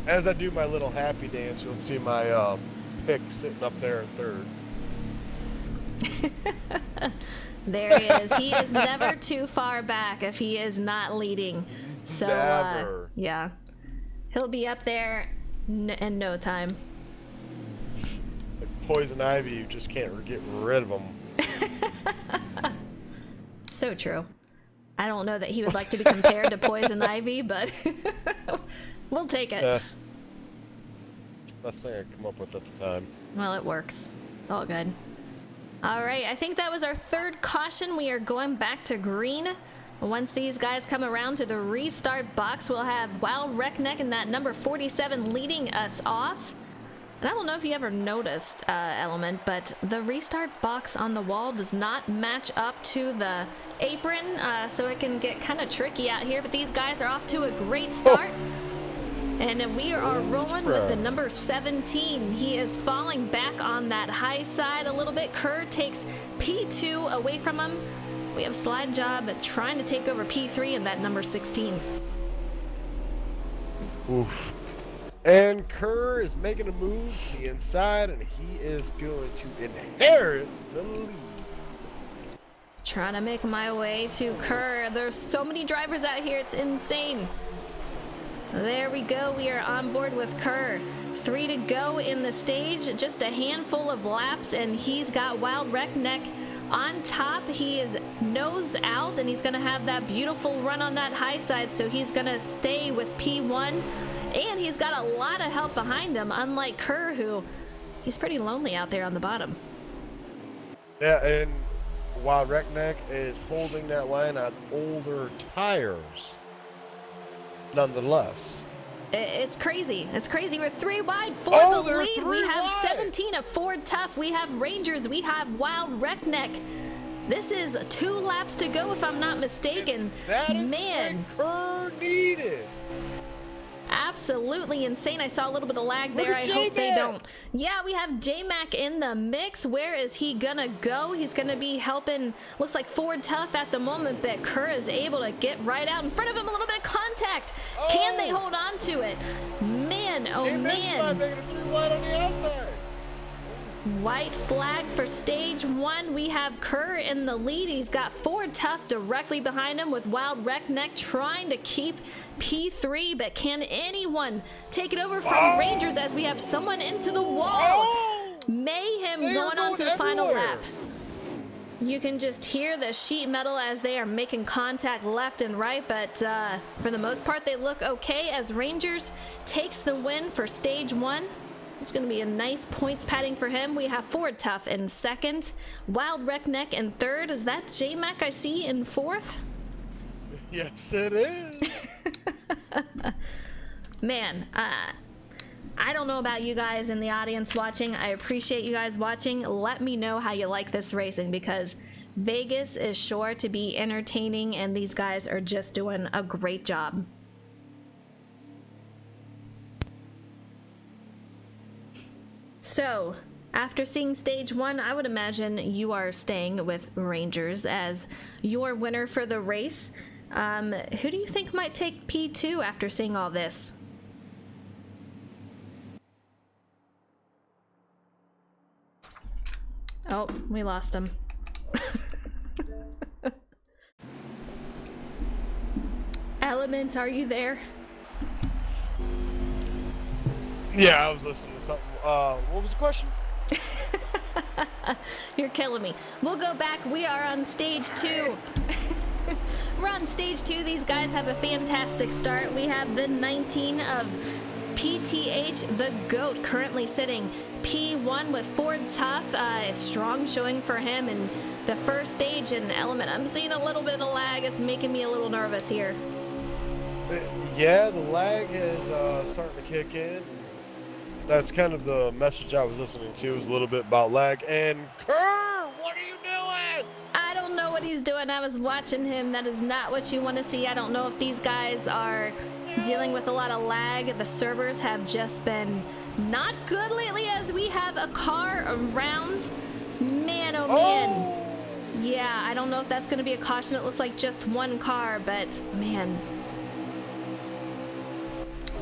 As I do my little happy dance, you'll see my pick sitting up there in third. There he is. He is never too far back if he is not leading. So, yeah. He'll be up there in no time. Like Poison Ivy, you just can't get rid of them. So true. I don't know that he would like to be compared to Poison Ivy, but we'll take it. Yeah. Best thing I could come up with at the time. Well, it works. It's all good. All right, I think that was our third caution. We are going back to green. Once these guys come around to the restart box, we'll have Wild Wreckneck and that number 47 leading us off. And I don't know if you ever noticed, Element, but the restart box on the wall does not match up to the apron, so it can get kind of tricky out here. But these guys are off to a great start. And we are rolling with the number 17. He is falling back on that high side a little bit. Kerr takes P2 away from him. We have Slide Job trying to take over P3 and that number 16. Oof. And Kerr is making a move to the inside, and he is going to inherit the lead. Trying to make my way to Kerr. There's so many drivers out here, it's insane. There we go, we are on board with Kerr. 3 to go in the stage, just a handful of laps, and he's got Wild Wreckneck on top. He is nose out, and he's gonna have that beautiful run on that high side, so he's gonna stay with P1, and he's got a lot of help behind him, unlike Kerr, who he's pretty lonely out there on the bottom. Yeah, and Wild Wreckneck is holding that line on older tires. Nonetheless, it's crazy. It's crazy. We're 3 wide for the lead. We have 17 of Ford Tough. We have Rangers. We have Wild Wreckneck. This is 2 laps to go, if I'm not mistaken. That is Man, Kerr needed. Absolutely insane. I saw a little bit of lag there. I hope they don't. Yeah, we have J-Mac in the mix. Where is he gonna go? He's gonna be helping, looks like Ford Tough at the moment, but Kerr is able to get right out in front of him. A little bit of contact. Can they hold on to it? Man, oh man. Making a 3 wide on the outside. White flag for stage 1. We have Kerr in the lead. He's got Ford Tough directly behind him with Wild Wreckneck trying to keep P3, but can anyone take it over from Rangers as we have someone into the wall? Mayhem going on to the final lap. You can just hear the sheet metal as they are making contact left and right, but for the most part they look okay as Rangers takes the win for stage 1. It's going to be a nice points padding for him. We have Ford Tough in second, Wild Wreckneck in third. Is that J-Mac I see in fourth? Yes, it is. Man, I don't know about you guys in the audience watching. I appreciate you guys watching. Let me know how you like this racing, because Vegas is sure to be entertaining and these guys are just doing a great job. So, after seeing stage 1, I would imagine you are staying with Rangers as your winner for the race. Who do you think might take P2 after seeing all this? Oh, we lost him. Element, are you there? Yeah, I was listening to something. What was the question? You're killing me. We'll go back. We are on stage 2. We're on stage 2. These guys have a fantastic start. We have the 19 of PTH, the GOAT, currently sitting P1 with Ford Tough. Strong showing for him in the first stage. And Element, I'm seeing a little bit of lag. It's making me a little nervous here. Yeah, the lag is starting to kick in. That's kind of the message I was listening to, was a little bit about lag. And Kerr, what are you doing? I don't know what he's doing. I was watching him. That is not what you want to see. I don't know if these guys are dealing with a lot of lag. The servers have just been not good lately as we have a car around. Man, oh man. Yeah, I don't know if that's going to be a caution. It looks like just one car, but man.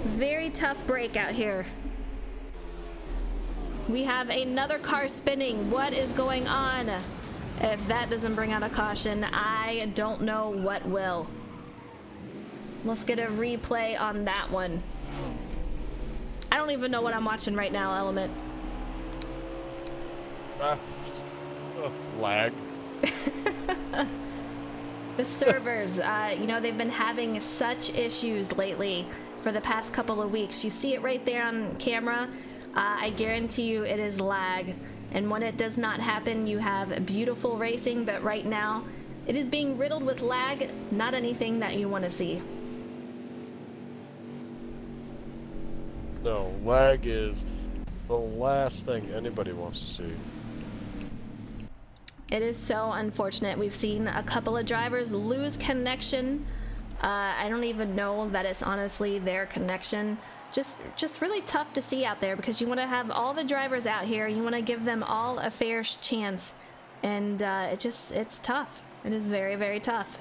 Very tough break out here. We have another car spinning. What is going on? If that doesn't bring out a caution, I don't know what will. Let's get a replay on that one. I don't even know what I'm watching right now, Element. Lag. The servers, you know, they've been having such issues lately for the past couple of weeks. You see it right there on camera. I guarantee you it is lag. And when it does not happen, you have beautiful racing, but right now it is being riddled with lag, not anything that you want to see. No, lag is the last thing anybody wants to see. It is so unfortunate. We've seen a couple of drivers lose connection. I don't even know that it's honestly their connection. Just really tough to see out there because you want to have all the drivers out here. You want to give them all a fair chance. And it's tough. It is very, very tough.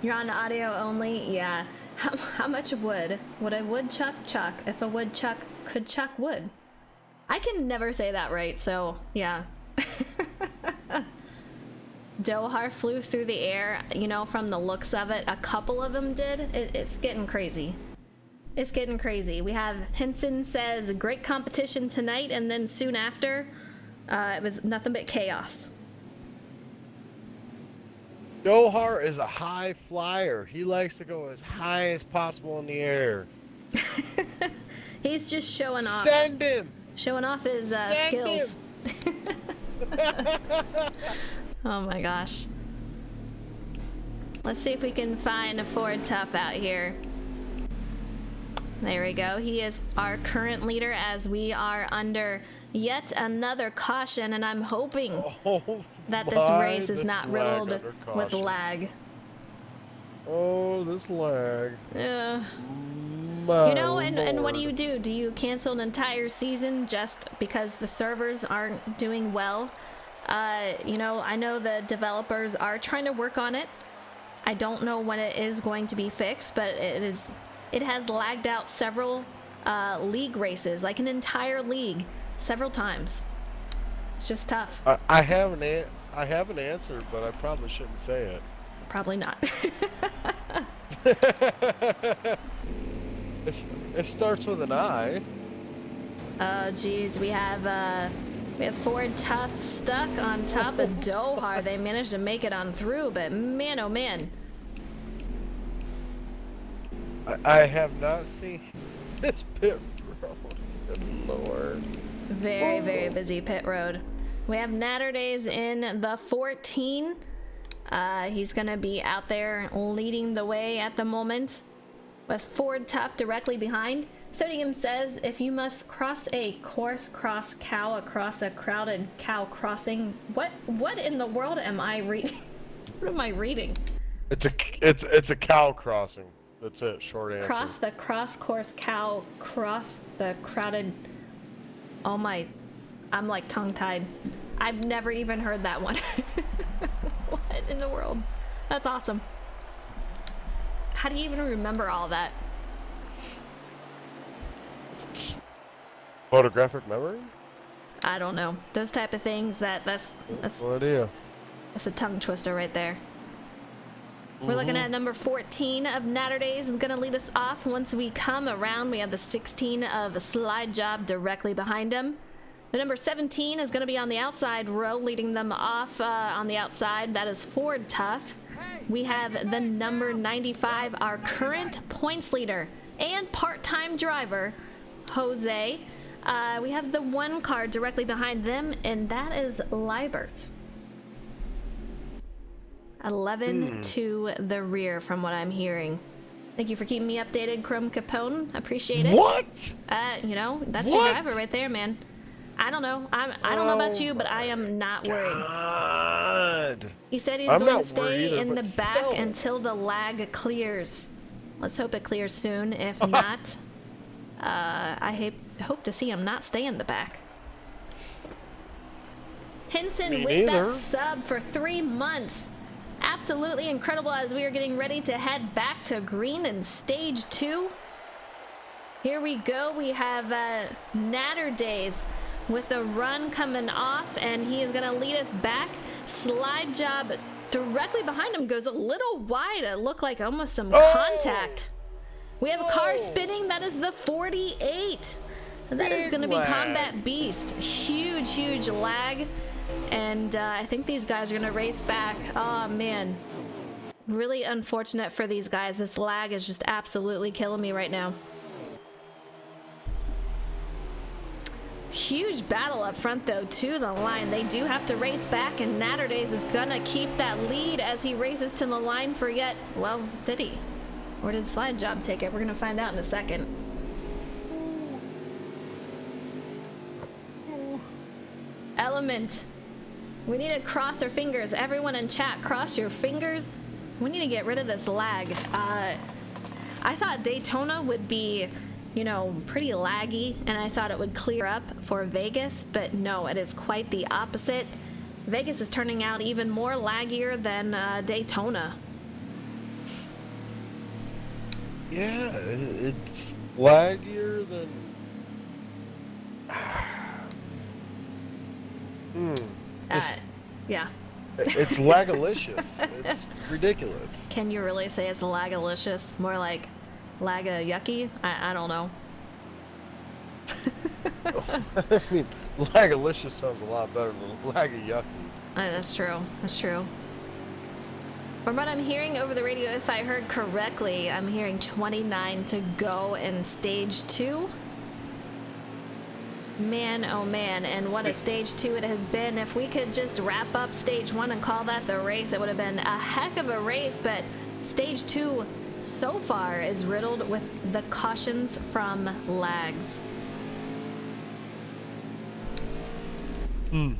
You're on audio only? Yeah. How much wood? Would a woodchuck chuck if a woodchuck could chuck wood? I can never say that right, so yeah. Dohar flew through the air, you know, from the looks of it. A couple of them did. It's getting crazy. It's getting crazy. We have Henson says, great competition tonight, and then soon after, it was nothing but chaos. Dohar is a high flyer. He likes to go as high as possible in the air. He's just showing off. Send him! Showing off his skills. Oh my gosh. Let's see if we can find a Ford Tough out here. There we go. He is our current leader as we are under yet another caution, and I'm hoping that this race is not riddled with lag. Oh, this lag. You know, and what do you do? Do you cancel an entire season just because the servers aren't doing well? You know, I know the developers are trying to work on it. I don't know when it is going to be fixed, but it has lagged out several league races, like an entire league, several times. It's just tough. I have an answer, but I probably shouldn't say it. Probably not. It starts with an I. Oh, geez, we have Ford Tough stuck on top of Dohar. They managed to make it on through, but man, oh man. I have not seen this pit road. Good Lord. Very, very busy pit road. We have Natterdays in the 14. He's gonna be out there leading the way at the moment with Ford Tough directly behind. Sodium says, if you must cross a coarse cross cow across a crowded cow crossing, what in the world am I reading? What am I reading? It's a cow crossing. That's it. Short answer. Cross the cross-course cow, cross the crowded... Oh my... I'm like tongue-tied. I've never even heard that one. What in the world? That's awesome. How do you even remember all that? Photographic memory? I don't know. Those type of things, that's No idea. a tongue twister right there. We're looking at number 14 of Natterdays is going to lead us off. Once we come around, we have the 16 of Slide Job directly behind him. The number 17 is going to be on the outside row, leading them off on the outside. That is Ford Tough. We have the number 95, our current points leader and part-time driver, Jose. We have the 1 car directly behind them, and that is Liebert. 11 to the rear from what I'm hearing. Thank you for keeping me updated, Chrome Capone. Appreciate it. What? You know, that's your driver right there, man. I don't know. I don't know about you, but I am not worried. God. He said he's I'm going not to stay worried either, in the but back still. until the lag clears. Let's hope it clears soon. If not, I hope to see him not stay in the back. Henson Me with neither. that sub for 3 months. Absolutely incredible as we are getting ready to head back to green in stage 2. Here we go. We have Natterdays with a run coming off, and he is going to lead us back. Slide Job directly behind him goes a little wide. It looked like almost some contact. We have a car spinning. That is the 48. That is Big going to be lag. Combat Beast. Huge, huge lag. And I think these guys are going to race back. Oh, man. Really unfortunate for these guys. This lag is just absolutely killing me right now. Huge battle up front, though, to the line. They do have to race back, and Natterdays is going to keep that lead as he races to the line for yet... Well, did he? Or did Slide Job take it? We're going to find out in a second. Element. We need to cross our fingers. Everyone in chat, cross your fingers. We need to get rid of this lag. I thought Daytona would be, you know, pretty laggy, and I thought it would clear up for Vegas, but no, it is quite the opposite. Vegas is turning out even more laggier than Daytona. Yeah, it's laggier than... Yeah. It's lagalicious. It's ridiculous. Can you really say it's lagalicious? More like laga yucky? I don't know. I mean, lagalicious sounds a lot better than laga-yucky. That's true. That's true. From what I'm hearing over the radio, if I heard correctly, I'm hearing 29 to go in stage 2. Man, oh man, and what a stage 2 it has been. If we could just wrap up stage 1 and call that the race, it would have been a heck of a race, but stage 2 so far is riddled with the cautions from lags. Did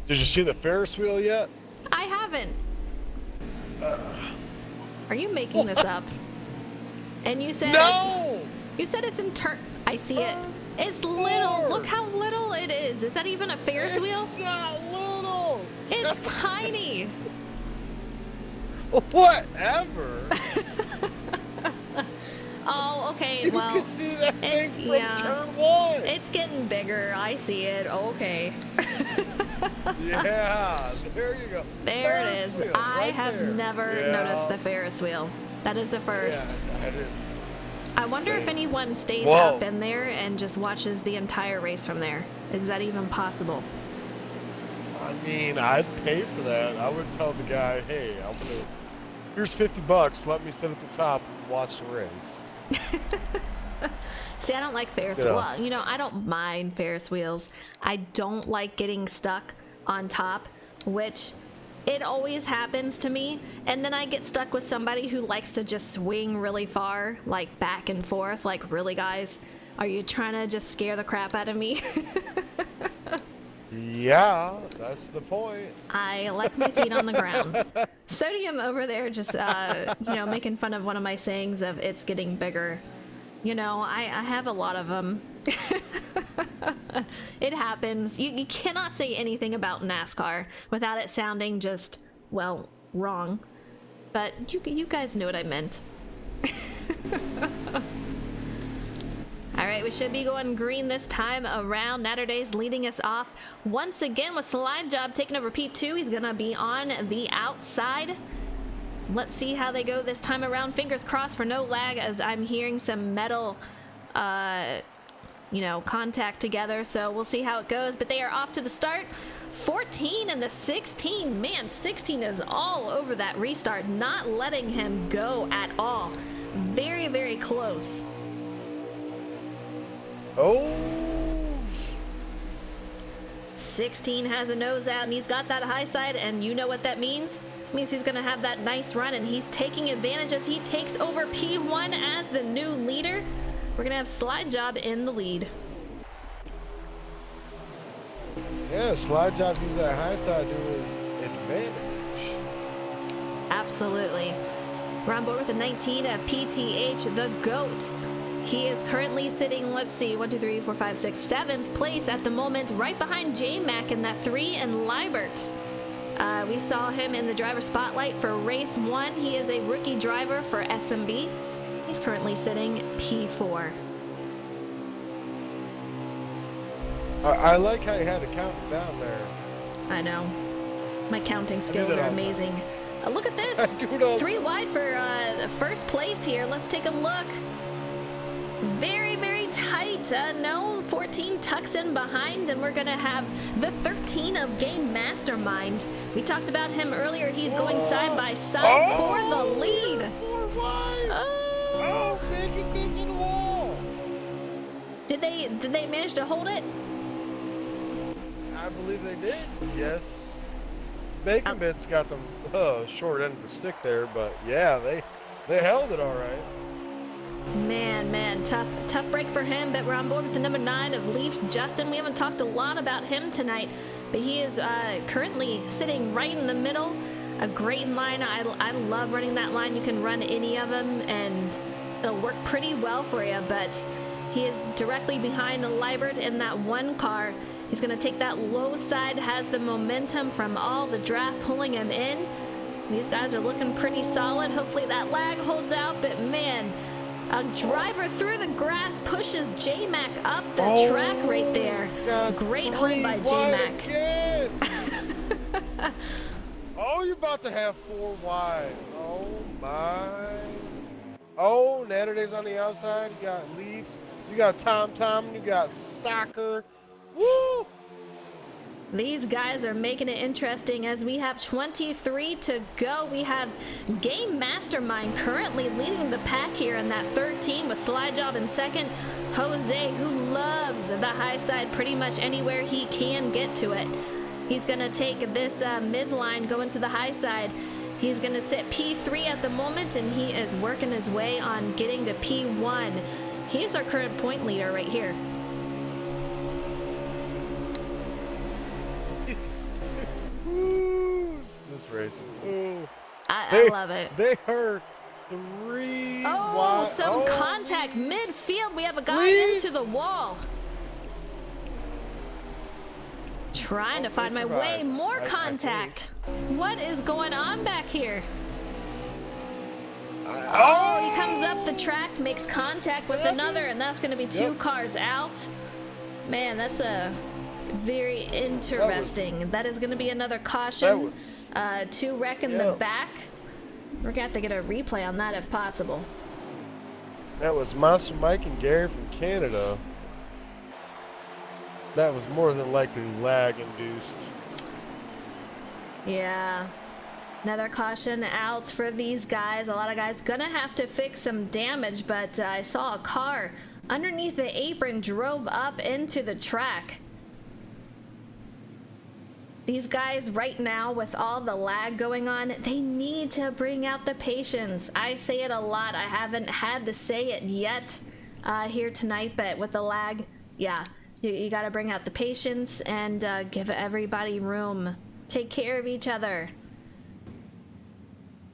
you see the Ferris wheel yet? I haven't. Are you making this up? And you said No! you said it's in turn. I see it. It's little. Look how little it is. Is that even a Ferris wheel? It's not little! It's tiny. Whatever! Oh, okay. You Well, can see that it's thing from yeah. turn 1! It's getting bigger. I see it. Okay. Yeah, there you go. There it Ferris is. wheel, I right have there. never Yeah. noticed the Ferris wheel. That is a first. Yeah, I did. I wonder if Same. anyone stays Whoa. up in there and just watches the entire race from there. Is that even possible? I mean, I'd pay for that. I would tell the guy, hey, here's $50. Let me sit at the top and watch the race. See, I don't like Ferris Yeah. Well, you know, I don't mind Ferris wheels. I don't like getting stuck on top, which it always happens to me. And then I get stuck with somebody who likes to just swing really far, like back and forth. Like, really, guys? Are you trying to just scare the crap out of me? Yeah, that's the point. I like my feet on the ground. Sodium over there just, making fun of one of my sayings of it's getting bigger. I have a lot of them. It happens. You cannot say anything about NASCAR without it sounding just, well, wrong. But you guys know what I meant. All right, we should be going green this time around. Natterdays leading us off once again with Slide Job taking over P2. He's gonna be on the outside. Let's see how they go this time around. Fingers crossed for no lag, as I'm hearing some metal, contact together. So we'll see how it goes. But they are off to the start. 14 and the 16. Man, 16 is all over that restart, not letting him go at all. Very, very close. Oh, 16 has a nose out, and he's got that high side, and you know what that means? It means he's going to have that nice run, and he's taking advantage as he takes over P1 as the new leader. We're going to have Slide Job in the lead. yeah, Slide Job uses that high side to his advantage. Absolutely. We're on board with the 19 of PTH, the GOAT. He is currently sitting, let's see, 1, 2, 3, 4, 5, 6, 7th place at the moment, right behind J-Mac in that 3 and Liebert. We saw him in the driver spotlight for race 1. He is a rookie driver for SnB. He's currently sitting P4. I like how you had to count it down there. I know. My counting skills are amazing. Look at this. I do it all 3 wide for first place here. Let's take a look. Very, very tight. No, 14 tucks in behind, and we're going to have the 13 of Game Mastermind. We talked about him earlier. He's going side by side for the lead. 4 wide. Oh, making things in the wall. Did they manage to hold it? I believe they did. Yes. Bacon Bits got them short end of the stick there, but yeah, they held it all right. Man, tough break for him, but we're on board with the number 9 of Leafs, Justin. We haven't talked a lot about him tonight, but he is currently sitting right in the middle. A great line. I love running that line. You can run any of them, and it'll work pretty well for you, but he is directly behind Liebert in that one car. He's going to take that low side, has the momentum from all the draft pulling him in. These guys are looking pretty solid. Hopefully that lag holds out, but man, a driver through the grass pushes J-Mac up the track right there. Great hold by J-Mac. Oh, you're about to have 4 wide. Oh, my. Oh, Natterday's on the outside. You got Leafs. You got Tom. You got Soccer. Woo! These guys are making it interesting as we have 23 to go. We have Game Mastermind currently leading the pack here in that 13 with Slide Job in second. Jose, who loves the high side pretty much anywhere he can get to it. He's going to take this midline going to the high side. He's going to sit P3 at the moment, and he is working his way on getting to P1. He is our current point leader right here. This racing. Ooh. I love it. They are 3 wide. Some contact midfield. We have a guy into the wall. Trying to find my way. More contact. What is going on back here? He comes up the track, makes contact with another, and that's going to be 2 cars out. Man, that's a very interesting. That is going to be another caution. 2 wreck in the back. We're going to have to get a replay on that if possible. That was Monster Mike and Gary from Canada. That was more than likely lag induced. Yeah. Another caution out for these guys. A lot of guys gonna have to fix some damage, but I saw a car underneath the apron drove up into the track. These guys right now, with all the lag going on, they need to bring out the patience. I say it a lot. I haven't had to say it yet here tonight, but with the lag, yeah, You got to bring out the patience and give everybody room. Take care of each other.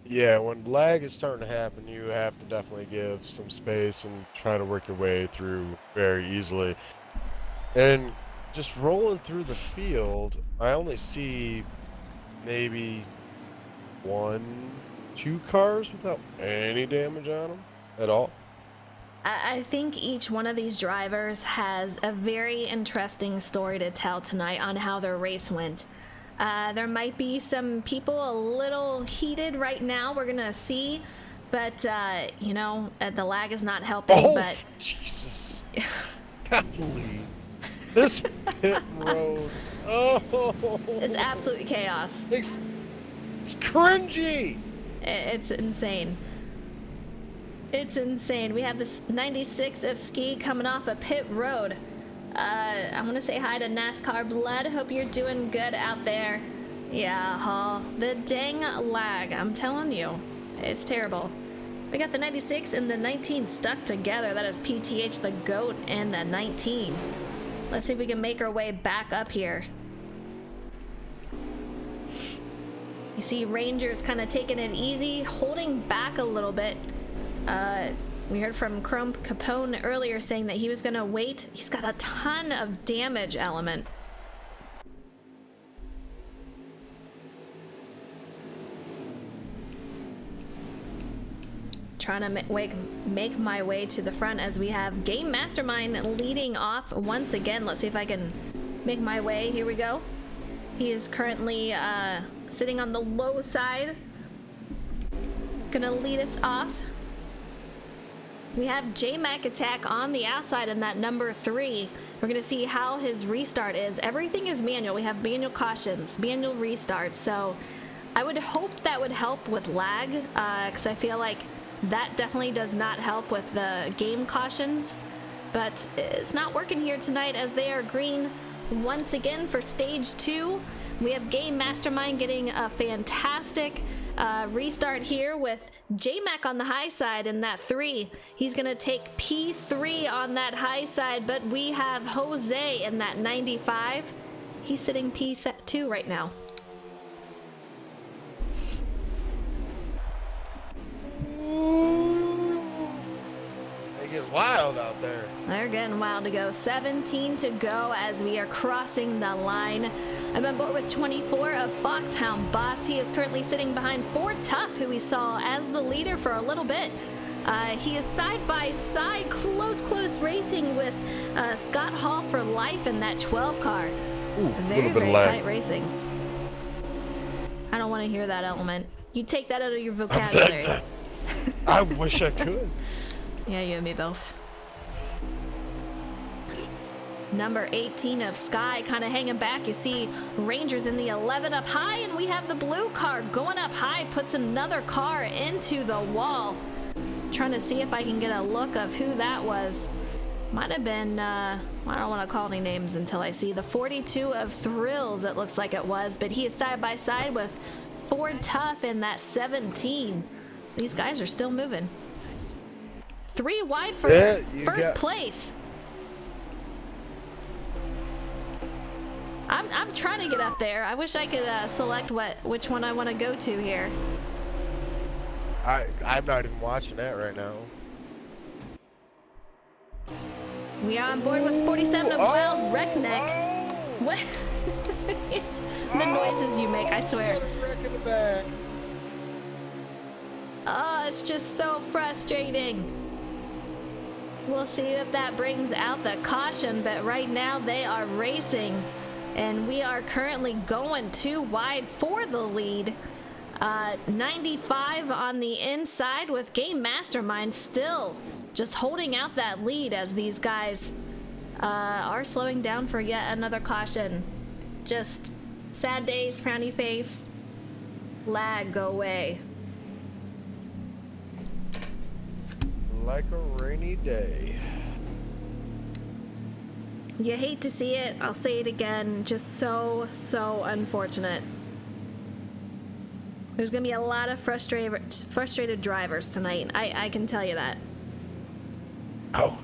Yeah, when lag is starting to happen, you have to definitely give some space and try to work your way through very easily. And just rolling through the field, I only see maybe 1, 2 cars without any damage on them at all. I think each one of these drivers has a very interesting story to tell tonight on how their race went. There might be some people a little heated right now, we're gonna see, but you know, the lag is not helping. Oh, but Jesus. Golly. This pit road. Oh. it's absolutely chaos. It's cringy. It's insane. It's insane. We have this 96 of Ski coming off a pit road. I want to say hi to NASCAR Blood. Hope you're doing good out there. Yeah, Hall. The dang lag. I'm telling you. It's terrible. We got the 96 and the 19 stuck together. That is PTH, the GOAT, and the 19. Let's see if we can make our way back up here. You see Rangers kind of taking it easy, holding back a little bit. We heard from Chrome Capone earlier saying that he was going to wait. He's got a ton of damage element. Trying to make my way to the front as we have Game Mastermind leading off once again. Let's see if I can make my way. Here we go. He is currently sitting on the low side. Gonna lead us off. We have J-Mac Attack on the outside in that number 3. We're gonna see how his restart is. Everything is manual. We have manual cautions, manual restarts. So I would hope that would help with lag, because I feel like that definitely does not help with the game cautions. But it's not working here tonight as they are green once again for stage 2. We have Game Mastermind getting a fantastic restart here with J-Mac on the high side in that 3. He's gonna take P3 on that high side, but we have Jose in that 95. He's sitting P2 right now. They get wild out there. They're getting wild to go. 17 to go as we are crossing the line. I'm on board with 24 of Foxhound Boss. He is currently sitting behind Ford Tough, who we saw as the leader for a little bit. He is side by side, close racing with Scott Hall for life in that 12 car. Ooh, Very tight racing. I don't want to hear that element. You take that out of your vocabulary. I wish I could. Yeah, you and me both. Number 18 of Sky kind of hanging back. You see Rangers in the 11 up high, and we have the blue car going up high, puts another car into the wall. Trying to see if I can get a look of who that was. Might have been, I don't want to call any names until I see the 42 of Thrills, it looks like it was, but he is side by side with Ford Tough in that 17. These guys are still moving. 3 wide for first place. I'm trying to get up there. I wish I could select which one I want to go to here. I'm not even watching that right now. We are on board with 47 of Wild Wreckneck. What? The noises you make, I swear. Oh, it's just so frustrating. We'll see if that brings out the caution, but right now they are racing. And we are currently going 2 wide for the lead. 95 on the inside with Game Mastermind still just holding out that lead as these guys are slowing down for yet another caution. Just sad days, frowny face, lag, go away. Like a rainy day. You hate to see it. I'll say it again. Just so unfortunate. There's gonna be a lot of frustrated drivers tonight. I can tell you that. Oh,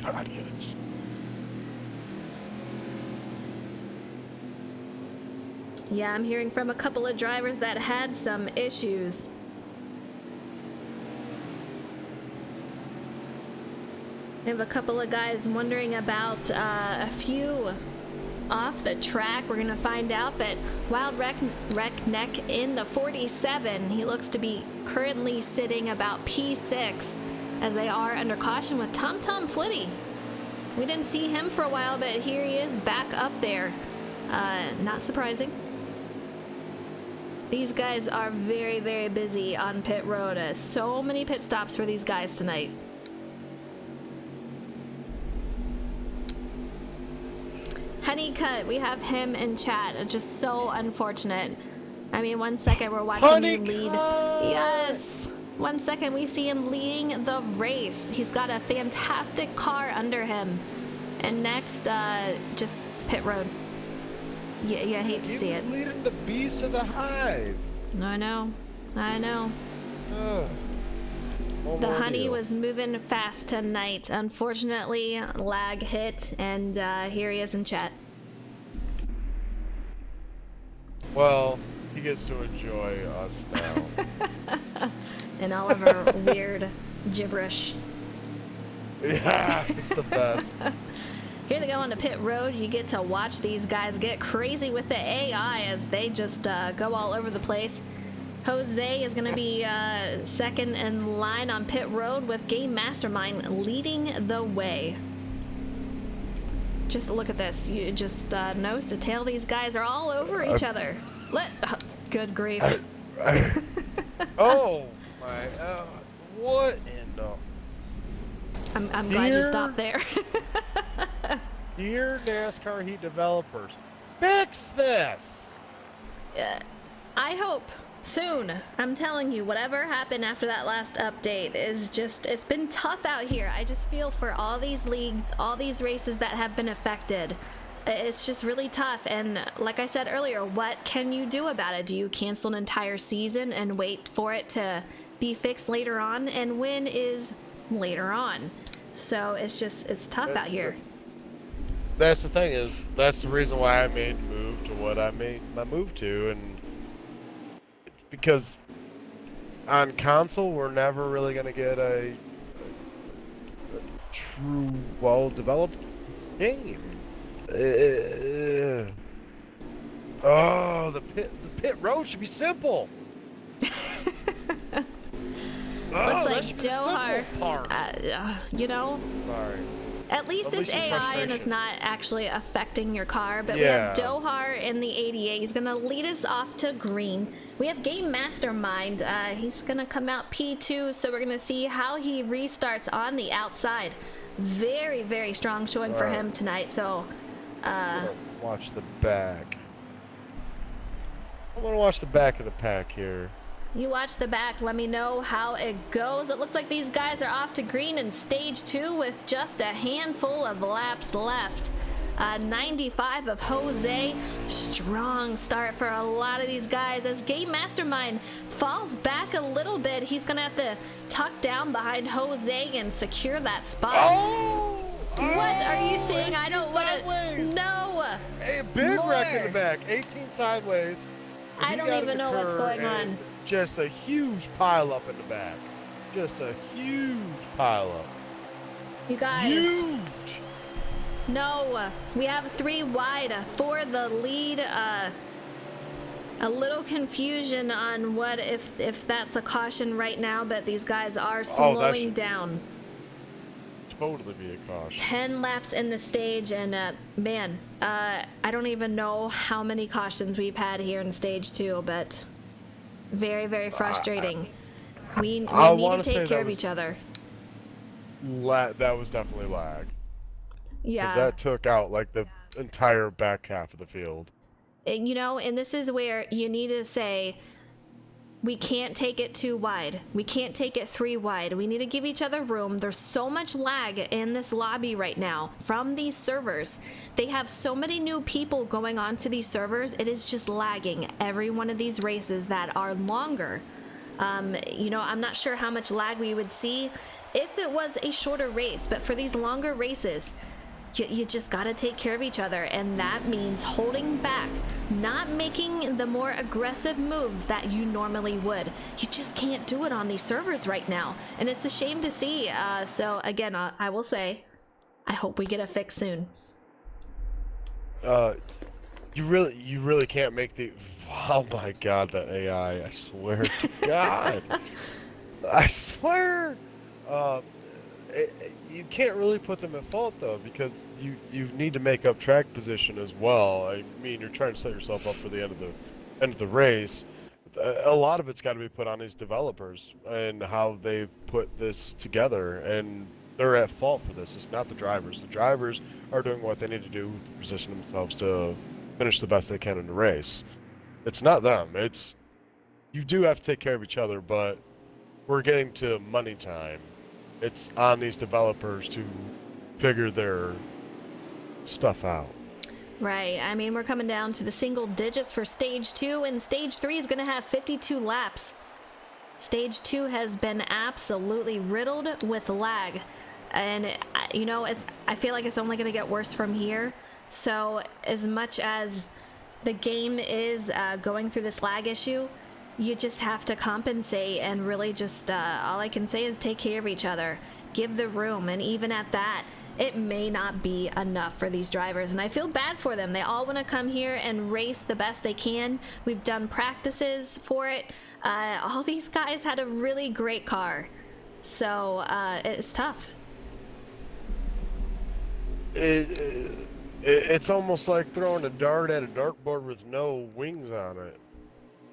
God, yes. Yeah, I'm hearing from a couple of drivers that had some issues. I have a couple of guys wondering about a few off the track. We're gonna find out, but Wild Wreckneck in the 47, he looks to be currently sitting about P6 as they are under caution with Tom Flitty. We didn't see him for a while, but here he is back up there. Not surprising. These guys are very, very busy on pit road. So many pit stops for these guys tonight. Honeycutt, we have him in chat. It's just so unfortunate. I mean, 1 second we're watching him lead. Yes. 1 second we see him leading the race. He's got a fantastic car under him. And next, just pit road. Yeah, I hate to see it. He was leading the beast of the hive. I know. The honey was moving fast tonight. Unfortunately, lag hit, and here he is in chat. Well, he gets to enjoy us now. And all of our weird gibberish. Yeah, it's the best. Here they go on the pit road. You get to watch these guys get crazy with the AI as they just go all over the place. Jose is going to be second in line on pit road with Game Mastermind leading the way. Just look at this. You just nose to tail. These guys are all over each other. Good grief. Oh my! What in the? I'm glad you stopped there. Dear NASCAR Heat developers, fix this! I hope soon. I'm telling you, whatever happened after that last update is just, it's been tough out here. I just feel for all these leagues, all these races that have been affected. It's just really tough. And like I said earlier, what can you do about it? Do you cancel an entire season and wait for it to be fixed later on? And when is later on? So it's just, it's tough out here. That's the thing is, that's the reason why I made the move to what I made my move to, and it's because on console we're never really gonna get a true, well-developed game. Oh, the pit road should be simple. Looks like Dohar, you know, Sorry. at least it's AI and it's not actually affecting your car. But Yeah. we have Dohar in the 88. He's going to lead us off to green. We have Game Mastermind. He's going to come out P2, so we're going to see how he restarts on the outside. Very, very strong showing for him tonight. So, Watch the back. I want to watch the back of the pack here. you watch the back. Let me know how it goes. It looks like these guys are off to green in stage 2 with just a handful of laps left. 95 of Jose. Strong start for a lot of these guys as Game Mastermind falls back a little bit. He's going to have to tuck down behind Jose and secure that spot. Oh! What are you seeing? I don't want to. Sideways. No. A big wreck in More. the back. 18 sideways. I He don't got a even know what's Concur going on. and Just a huge pile up in the back. Just a huge pile up. You guys. Huge. No, we have 3 wide for the lead. A little confusion on what if that's a caution right now, but these guys are slowing down. Totally be a caution. 10 laps in the stage, and man, I don't even know how many cautions we've had here in stage 2, but very, very frustrating. We need to take care of each other. That was definitely lag. Yeah. 'Cause that took out like the entire back half of the field. You know, and this is where you need to say, we can't take it too wide. We can't take it 3 wide. We need to give each other room. There's so much lag in this lobby right now from these servers. They have so many new people going on to these servers. It is just lagging every one of these races that are longer. You know, I'm not sure how much lag we would see if it was a shorter race, but for these longer races, you just got to take care of each other, and that means holding back, not making the more aggressive moves that you normally would. You just can't do it on these servers right now, and it's a shame to see. So again, I will say, I hope we get a fix soon. You really can't make the. Oh my God, that AI! I swear to God, I swear. You can't really put them at fault though, because you need to make up track position as well. I mean, you're trying to set yourself up for the end of the race. A lot of it's got to be put on these developers and how they've put this together, and they're at fault for this. It's not the drivers. The drivers are doing what they need to do to position themselves to finish the best they can in the race. It's not them. It's you do have to take care of each other, but we're getting to money time. It's on these developers to figure their stuff out. Right. I mean, we're coming down to the single digits for Stage 2, and Stage 3 is going to have 52 laps. Stage 2 has been absolutely riddled with lag. And, you know, I feel like it's only going to get worse from here. So, as much as the game is going through this lag issue, you just have to compensate and really just, all I can say is take care of each other. Give the room, and even at that, it may not be enough for these drivers, and I feel bad for them. They all want to come here and race the best they can. We've done practices for it. All these guys had a really great car, so it's tough. It's almost like throwing a dart at a dartboard with no wings on it.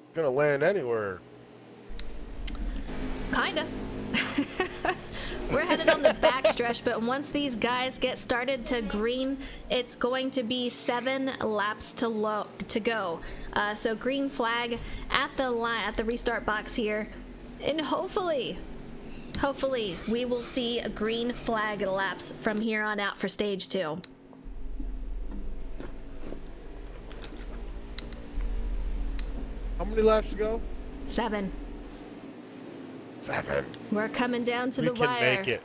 It's gonna land anywhere. Kinda. We're headed on the backstretch, but once these guys get started to green, it's going to be 7 laps to go. So green flag at the restart box here, and hopefully we will see a green flag laps from here on out for Stage 2. How many laps to go? 7. 7. We're coming down to the wire. We can make it.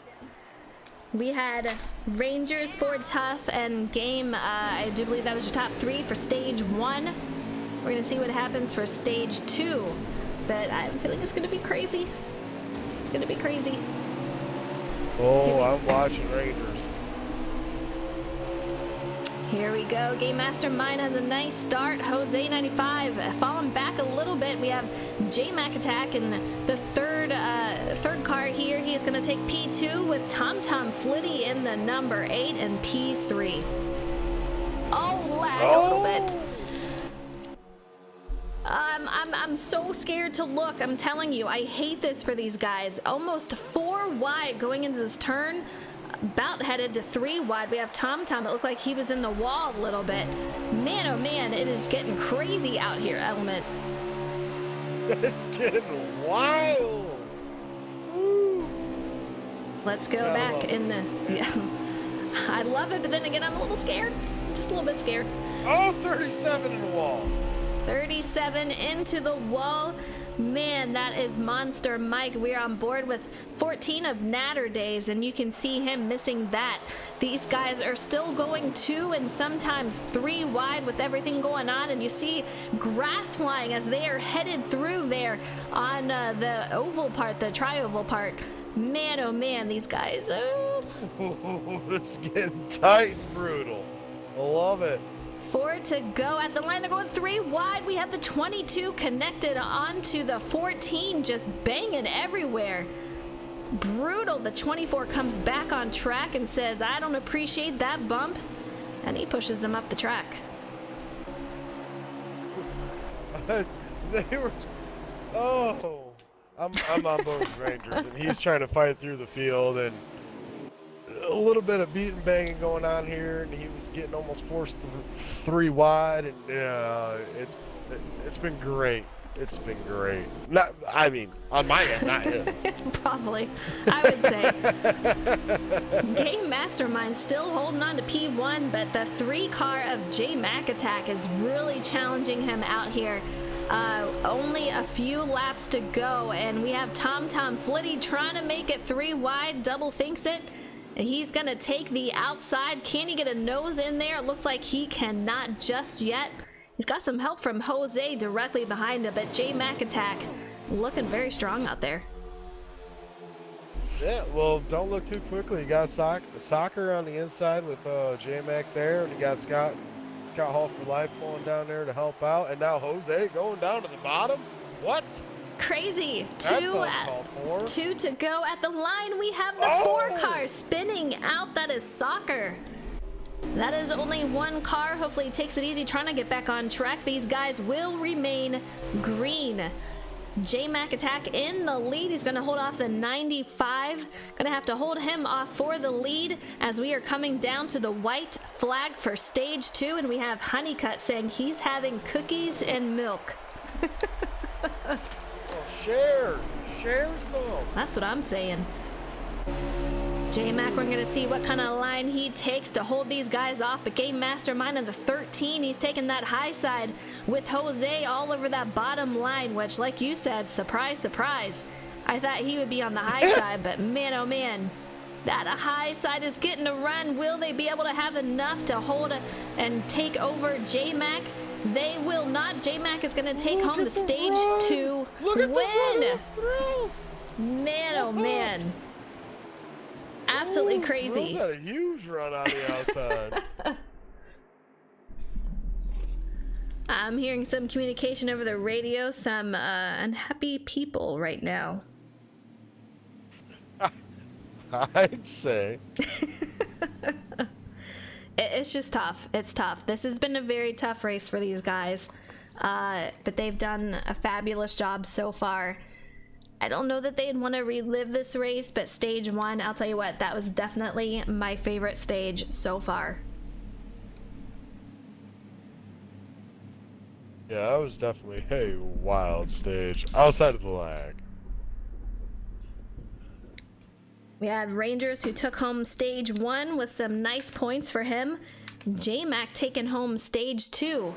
We had Rangers, Ford Tough, and Game. I do believe that was your top 3 for Stage 1. We're going to see what happens for Stage 2. But I'm feeling it's going to be crazy. It's going to be crazy. Oh, I'm watching Rangers. Here we go. Game Mastermind has a nice start. Jose 95 falling back a little bit. We have J-Mac Attack in the third car here. He is going to take P2 with TomTom Flitty in the number 8 and P3. Oh, lag a little bit. I'm so scared to look. I'm telling you, I hate this for these guys. Almost 4 wide going into this turn. About headed to 3 wide. We have TomTom. It looked like he was in the wall a little bit. Man, oh man, it is getting crazy out here, Element. It's getting wild. Woo. Let's go back in the... Yeah. I love it, but then again, I'm a little scared. Just a little bit scared. Oh, 37 in the wall. 37 into the wall. Man, that is Monster Mike. We're on board with 14 of Natter Days, and you can see him missing that. These guys are still going 2 and sometimes 3 wide with everything going on, and you see grass flying as they are headed through there on the oval part, the tri-oval part. Man, oh man, these guys. Oh. It's getting tight and brutal. I love it. 4 to go at the line. They're going 3 wide. We have the 22 connected onto the 14, just banging everywhere. Brutal. The 24 comes back on track and says, I don't appreciate that bump. And he pushes them up the track. They were... Oh. I'm on board with Rangers, and he's trying to fight through the field, and a little bit of beating banging going on here, and he was getting almost forced 3 wide, and it's been great. It's been great. Not, I mean, on my end, not his. Probably, I would say. Game Mastermind still holding on to P1, but the 3 car of J-Mac Attack is really challenging him out here. Only a few laps to go, and we have TomTom Flitty trying to make it 3 wide, double thinks it. And he's gonna take the outside. Can he get a nose in there? It looks like he cannot just yet. He's got some help from Jose directly behind him, but J-Mac attack looking very strong out there. Yeah, well, don't look too quickly. You got Soccer on the inside with J-Mac there, and you got Scott Hall for Life going down there to help out, and now Jose going down to the bottom. What? Crazy. That's Two uncalled for. to go at the line. We have the 4 cars spinning out. That is Soccer. That is only 1 car. Hopefully he takes it easy trying to get back on track. These guys will remain green. J-Mac attack in the lead. He's going to hold off the 95. Going to have to hold him off for the lead as we are coming down to the white flag for stage 2. And we have Honeycutt saying he's having cookies and milk. Oh, share some. That's what I'm saying. J-Mac, we're going to see what kind of line he takes to hold these guys off. But Game Mastermind in the 13, he's taking that high side with Jose all over that bottom line, which, like you said, surprise, surprise. I thought he would be on the high side, but man, oh man. That high side is getting a run. Will they be able to have enough to hold and take over J-Mac? They will not. J-Mac is going to take home the stage 2 win. Man, oh man. Absolutely crazy. Rose had a huge run on the outside. I'm hearing some communication over the radio, some unhappy people right now. I'd say. It's just tough. It's tough. This has been a very tough race for these guys, but they've done a fabulous job so far. I don't know that they'd want to relive this race, but stage 1, I'll tell you what, that was definitely my favorite stage so far. Yeah, that was definitely a wild stage outside of the lag. We had Rangers who took home stage 1 with some nice points for him. J-Mac taking home stage 2.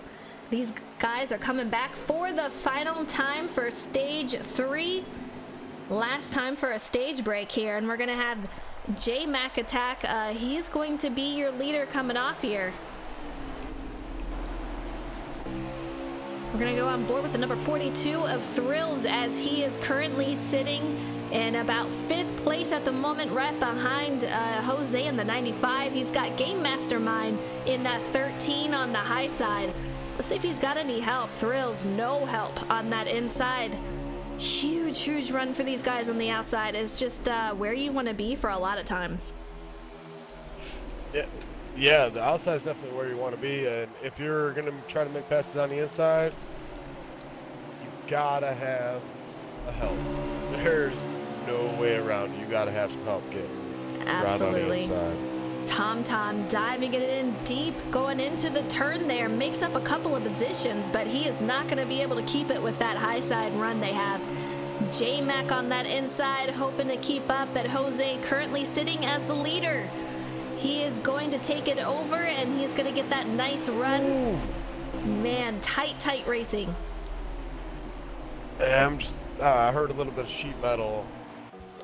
These guys are coming back for the final time for stage 3. Last time for a stage break here, and we're gonna have J-Mac attack. He is going to be your leader coming off here. We're gonna go on board with the number 42 of Thrills, as he is currently sitting in about 5th place at the moment, right behind Jose in the 95. He's got Game Mastermind in that 13 on the high side. Let's see if he's got any help. Thrills, no help on that inside. Huge run for these guys on the outside is just where you want to be for a lot of times. Yeah, the outside is definitely where you want to be, and if you're going to try to make passes on the inside, you gotta have a help. There's no way around it. You gotta have some help getting around on the inside. Tom diving it in deep, going into the turn there, makes up a couple of positions, but he is not going to be able to keep it with that high side run they have. J-Mac on that inside, hoping to keep up, but Jose currently sitting as the leader. He is going to take it over, and he's going to get that nice run. Ooh. Man, tight racing. I heard a little bit of sheet metal.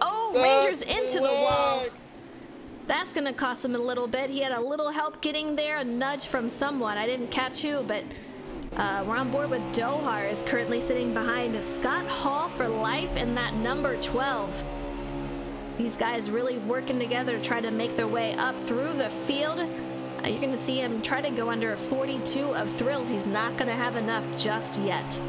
Oh, Rangers into the wall. That's going to cost him a little bit. He had a little help getting there, a nudge from someone. I didn't catch who, but we're on board with Dohar, is currently sitting behind Scott Hall for Life in that number 12. These guys really working together to try to make their way up through the field. You're going to see him try to go under 42 of Thrills. He's not going to have enough just yet.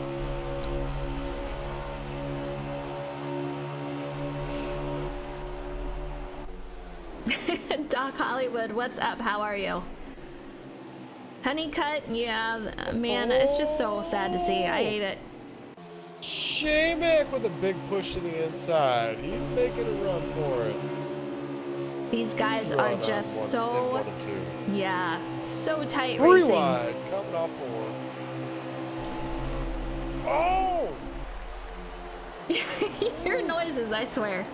Doc Hollywood, what's up? How are you? Honeycutt, yeah, man, it's just so sad to see. I hate it. J-Mac with a big push to the inside. He's making a run for it. These guys are just so, yeah, so tight Three racing. Wide, coming off 4. Oh! You hear noises, I swear.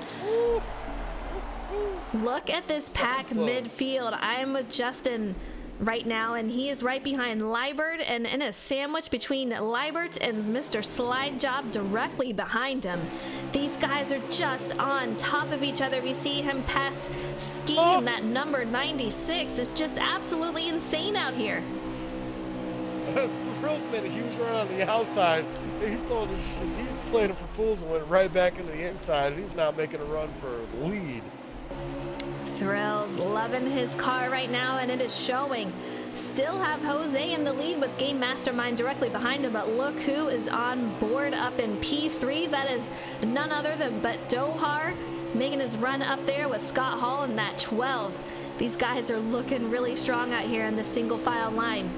Look at this pack midfield. I am with Justin. right now, and he is right behind Liebert and in a sandwich between Liebert and Mr. Slide Job directly behind him. These guys are just on top of each other. We see him pass Ski and that number 96. It's just absolutely insane out here. Real minute, he was running on the outside. He told us he played him for fools and went right back into the inside. He's now making a run for the lead. Thrills loving his car right now, and it is showing. Still have Jose in the lead with Game Mastermind directly behind him, but look who is on board up in P3. That is none other than but Dohar making his run up there with Scott Hall in that 12. These guys are looking really strong out here in the single file line.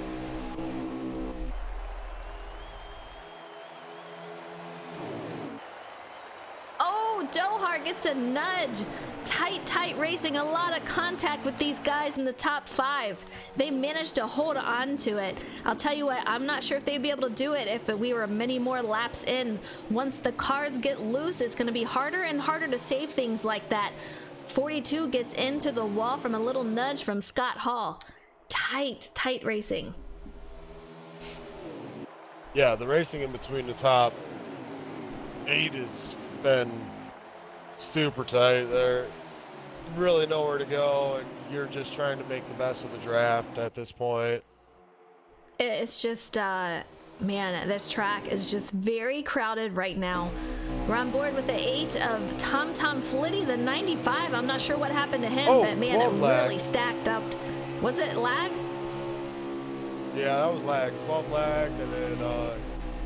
Oh, Dohar gets a nudge. Tight racing, a lot of contact with these guys in the top 5. They managed to hold on to it. I'll tell you what, I'm not sure if they'd be able to do it if we were many more laps in. Once the cars get loose, it's going to be harder and harder to save things like that. 42 gets into the wall from a little nudge from Scott Hall. Tight racing. Yeah, the racing in between the top 8 has been super tight. There's really nowhere to go, and you're just trying to make the best of the draft at this point. It's just, man, this track is just very crowded right now. We're on board with the 8 of Tom Flitty, the 95. I'm not sure what happened to him, but man, it really stacked up. Was it lag? Yeah, that was lag. 12 lag, and then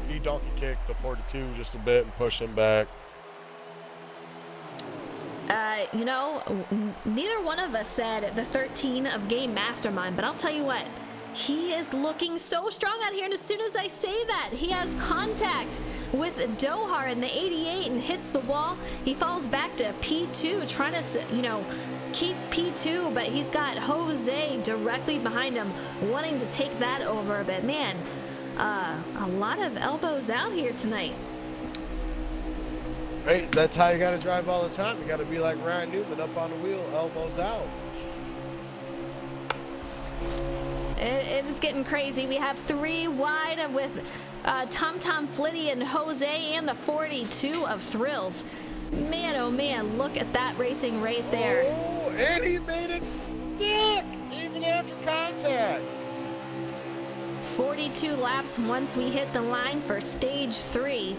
he donkey kicked the 42 just a bit and pushed him back. You know, neither one of us said the 13 of Game Mastermind, but I'll tell you what, he is looking so strong out here, and as soon as I say that, he has contact with Dohar in the 88 and hits the wall. He falls back to P2, trying to, you know, keep P2, but he's got Jose directly behind him, wanting to take that over. But man, a lot of elbows out here tonight. Right, that's how you got to drive all the time. You got to be like Ryan Newman, up on the wheel, elbows out. It is getting crazy. We have 3 wide with Tom Flitty and Jose and the 42 of Thrills. Man, oh man, look at that racing right there. Oh, and he made it stick even after contact. 42 laps once we hit the line for stage 3.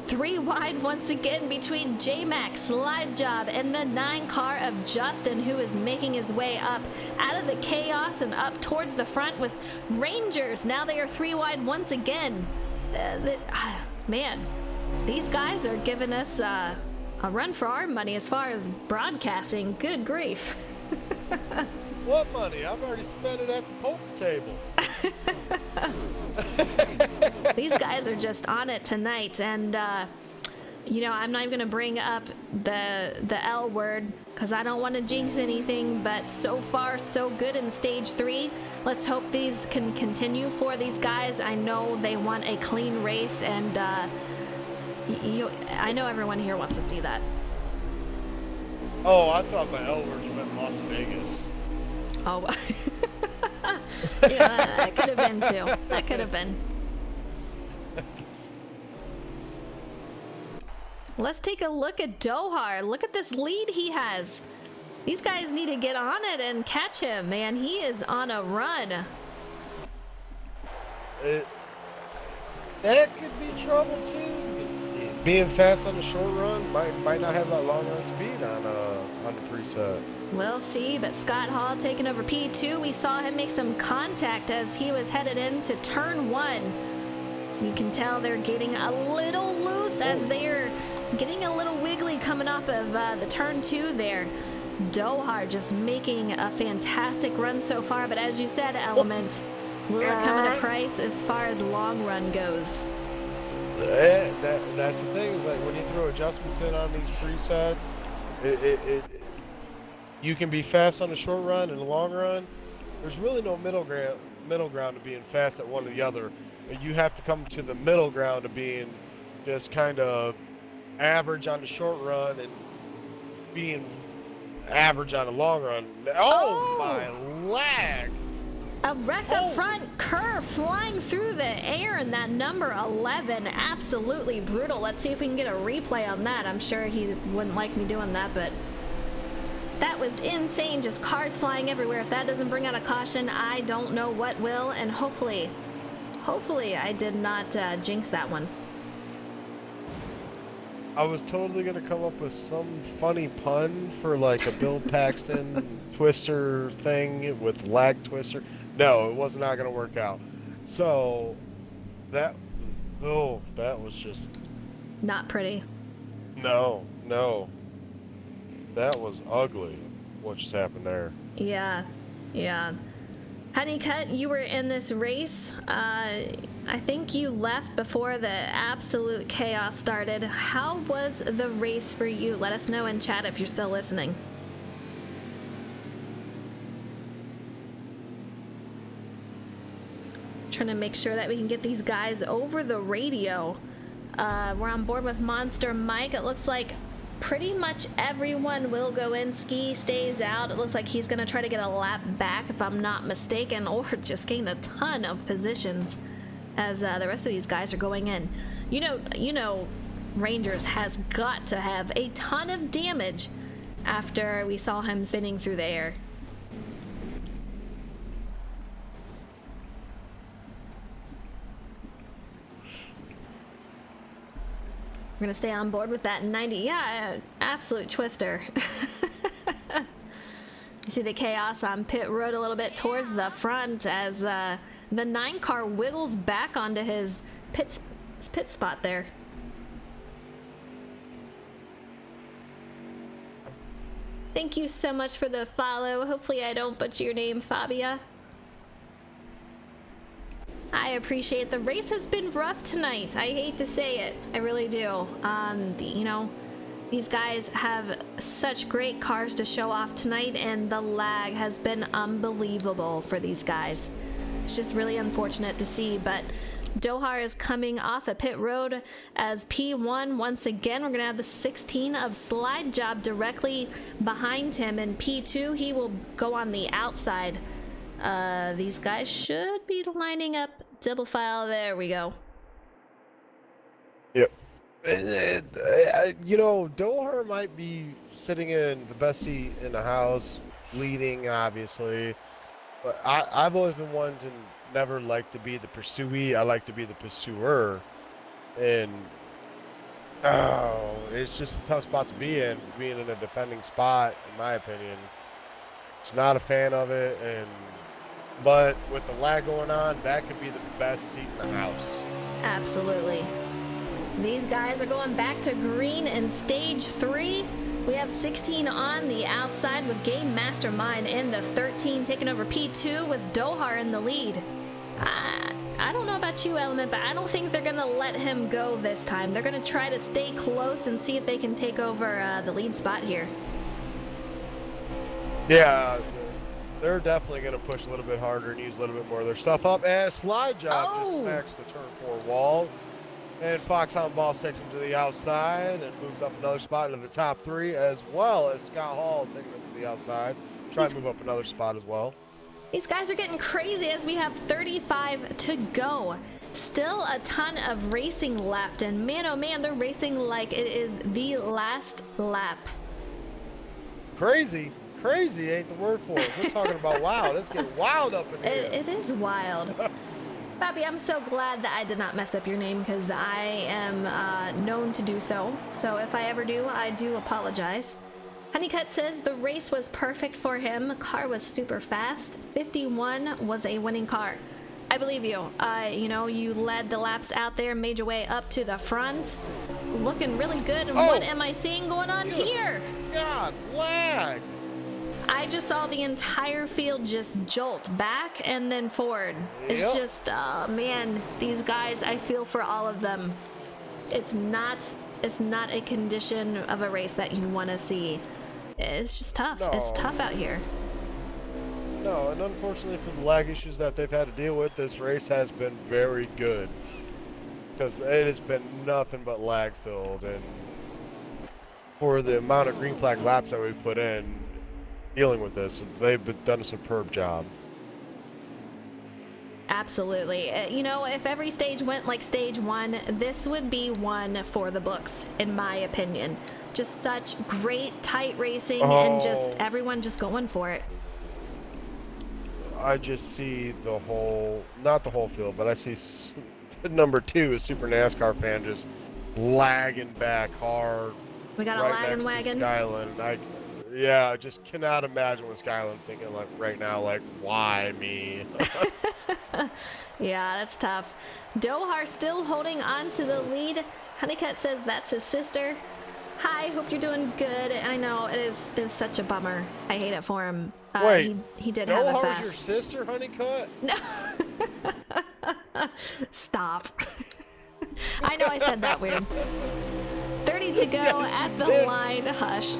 3 wide once again between J-Mac, Slide Job, and the 9 car of Justin, who is making his way up out of the chaos and up towards the front with Rangers. Now they are 3 wide once again. Man, these guys are giving us a run for our money as far as broadcasting. Good grief. What money? I've already spent it at the poker table. These guys are just on it tonight, and you know, I'm not even gonna bring up the L word because I don't want to jinx anything, but so far so good in stage 3. Let's hope these can continue for these guys. I know they want a clean race, and I know everyone here wants to see that. Oh, I thought my L word meant Las Vegas. Oh, yeah, that could have been too. That could have been. Let's take a look at Dohar. Look at this lead he has. These guys need to get on it and catch him, man. He is on a run. That could be trouble too. Being fast on the short run might not have that long run speed on the preset. We'll see, but Scott Hall taking over P2. We saw him make some contact as he was headed into turn 1. You can tell they're getting a little loose as they're getting a little wiggly coming off of the turn 2 there. Dohar just making a fantastic run so far, but as you said, Element, will it come at a price as far as long run goes? That's the thing, is like when you throw adjustments in on these presets, you can be fast on the short run and the long run. There's really no middle ground to being fast at one or the other. You have to come to the middle ground of being just kind of average on the short run and being average on the long run. Oh, my lag! A wreck up front, Kerr flying through the air in that number 11. Absolutely brutal. Let's see if we can get a replay on that. I'm sure he wouldn't like me doing that, but that was insane. Just cars flying everywhere. If that doesn't bring out a caution, I don't know what will. And hopefully I did not jinx that one. I was totally gonna come up with some funny pun for like a Bill Paxton twister thing with lag twister. No, it was not gonna work out. So that was just Not pretty. no. That was ugly. What just happened there? Yeah. Honeycutt, you were in this race. I think you left before the absolute chaos started. How was the race for you? Let us know in chat if you're still listening. Trying to make sure that we can get these guys over the radio. We're on board with Monster Mike. It looks like pretty much everyone will go in. Ski stays out. It looks like he's gonna try to get a lap back if I'm not mistaken, or just gain a ton of positions as the rest of these guys are going in. You know Rangers has got to have a ton of damage after we saw him spinning through the air. We're gonna stay on board with that 90. Yeah, absolute twister. You see the chaos on pit road a little bit towards the front as the 9 car wiggles back onto his pit spot there. Thank you so much for the follow. Hopefully I don't butcher your name, Fabia. I appreciate the race has been rough tonight. I hate to say it. I really do. You know, these guys have such great cars to show off tonight, and the lag has been unbelievable for these guys. It's just really unfortunate to see, but Dohar is coming off a pit road as P1 once again. We're gonna have the 16 of Slide Job directly behind him, and P2 he will go on the outside. These guys should be lining up double file. There we go. Yep. You know, Doher might be sitting in the best seat in the house, leading, obviously. But I've always been one to never like to be the pursuee. I like to be the pursuer. And, it's just a tough spot to be in, being in a defending spot, in my opinion. Just not a fan of it, but with the lag going on, that could be the best seat in the house. Absolutely. These guys are going back to green in stage 3. We have 16 on the outside with Game Mastermind in the 13, taking over P2 with Dohar in the lead. I don't know about you, Element, but I don't think they're going to let him go this time. They're going to try to stay close and see if they can take over the lead spot here. Yeah, they're definitely going to push a little bit harder and use a little bit more of their stuff up. And Slide Job just smacks the turn 4 wall. And Foxhound Boss takes him to the outside and moves up another spot into the top 3, as well as Scott Hall taking him to the outside. Try and move up another spot as well. These guys are getting crazy as we have 35 to go. Still a ton of racing left, and man oh man, they're racing like it is the last lap. Crazy ain't the word for it. We're talking about wild. It's getting wild up in here. It is wild. Bobby, I'm so glad that I did not mess up your name, because I am known to do so. So if I ever do, I do apologize. Honeycutt says the race was perfect for him. Car was super fast. 51 was a winning car. I believe you. You know, you led the laps out there, made your way up to the front. Looking really good. And what am I seeing going on here? God, lag. I just saw the entire field just jolt back and then forward. It's just, man, these guys, I feel for all of them. It's not a condition of a race that you want to see. It's just tough. No. It's tough out here. No, and unfortunately for the lag issues that they've had to deal with, this race has been very good. Because it has been nothing but lag filled, and for the amount of green flag laps that we put in, dealing with this, they've done a superb job. Absolutely. You know, if every stage went like stage 1, this would be one for the books, in my opinion. Just such great, tight racing and just everyone just going for it. I just see the whole, not the whole field, but I see number 2 is Super NASCAR fan just lagging back hard. We got a right lagging next wagon. to Skyland. I just cannot imagine what Skyland's thinking like right now. Like, why me? Yeah, that's tough. Dohar still holding on to the lead. Honeycutt says that's his sister. Hi, hope you're doing good. I know it is such a bummer. I hate it for him. Wait, he did have a Dohar's fast. your sister, Honeycutt? No. Stop. I know I said that weird. 30 to go at the line. Hush.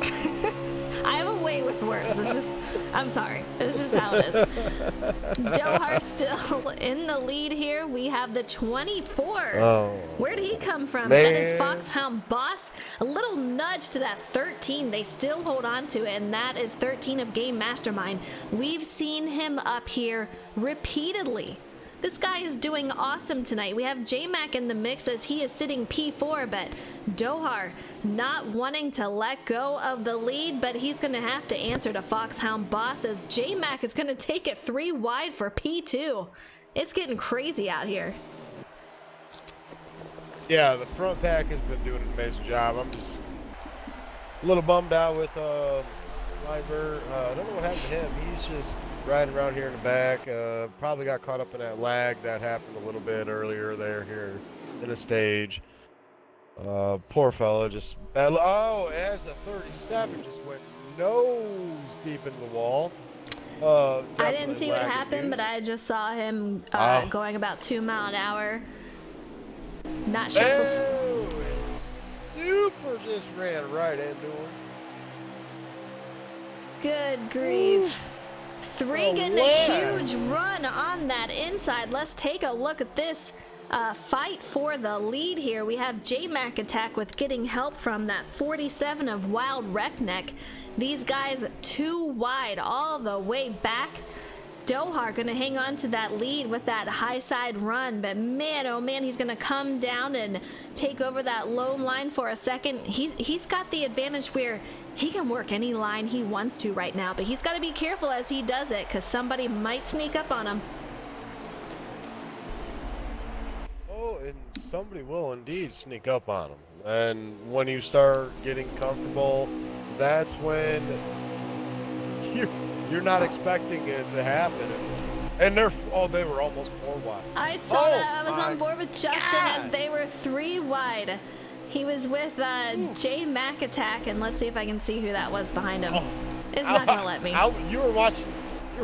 I have a way with words. It's just, I'm sorry. It's just how it is. Dohar still in the lead here. We have the 24. Oh. Where'd he come from? Man. That is Foxhound Boss. A little nudge to that 13. They still hold on to it, and that is 13 of Game Mastermind. We've seen him up here repeatedly. This guy is doing awesome tonight. We have J-Mac in the mix as he is sitting P4, but Dohar not wanting to let go of the lead, but he's going to have to answer to Foxhound Boss as J-Mac is going to take it 3 wide for P2. It's getting crazy out here. Yeah, the front pack has been doing an amazing job. I'm just a little bummed out with Liber. I don't know what happened to him. He's just riding around here in the back. Probably got caught up in that lag that happened a little bit earlier there here in the stage. Poor fella, just battle. Oh, as the 37 just went nose deep into the wall. I didn't see what happened, but I just saw him going about 2 miles an hour. Not sure. Oh, Super just ran right into him. Good grief. 3 Oh, getting wow. a huge run on that inside. Let's take a look at this fight for the lead here. We have J-Mac attack with getting help from that 47 of Wild Wreckneck. These guys 2 wide all the way back. Dohar gonna hang on to that lead with that high side run, but man, oh man, he's gonna come down and take over that low line for a second. He's got the advantage where he can work any line he wants to right now, but he's got to be careful as he does it because somebody might sneak up on him. Oh, and somebody will indeed sneak up on him. And when you start getting comfortable, that's when you're not expecting it to happen. And they were almost 4 wide. I saw that. I was on board with Justin as they were 3 wide. He was with J-Mac attack, and let's see if I can see who that was behind him. It's not gonna let me. You were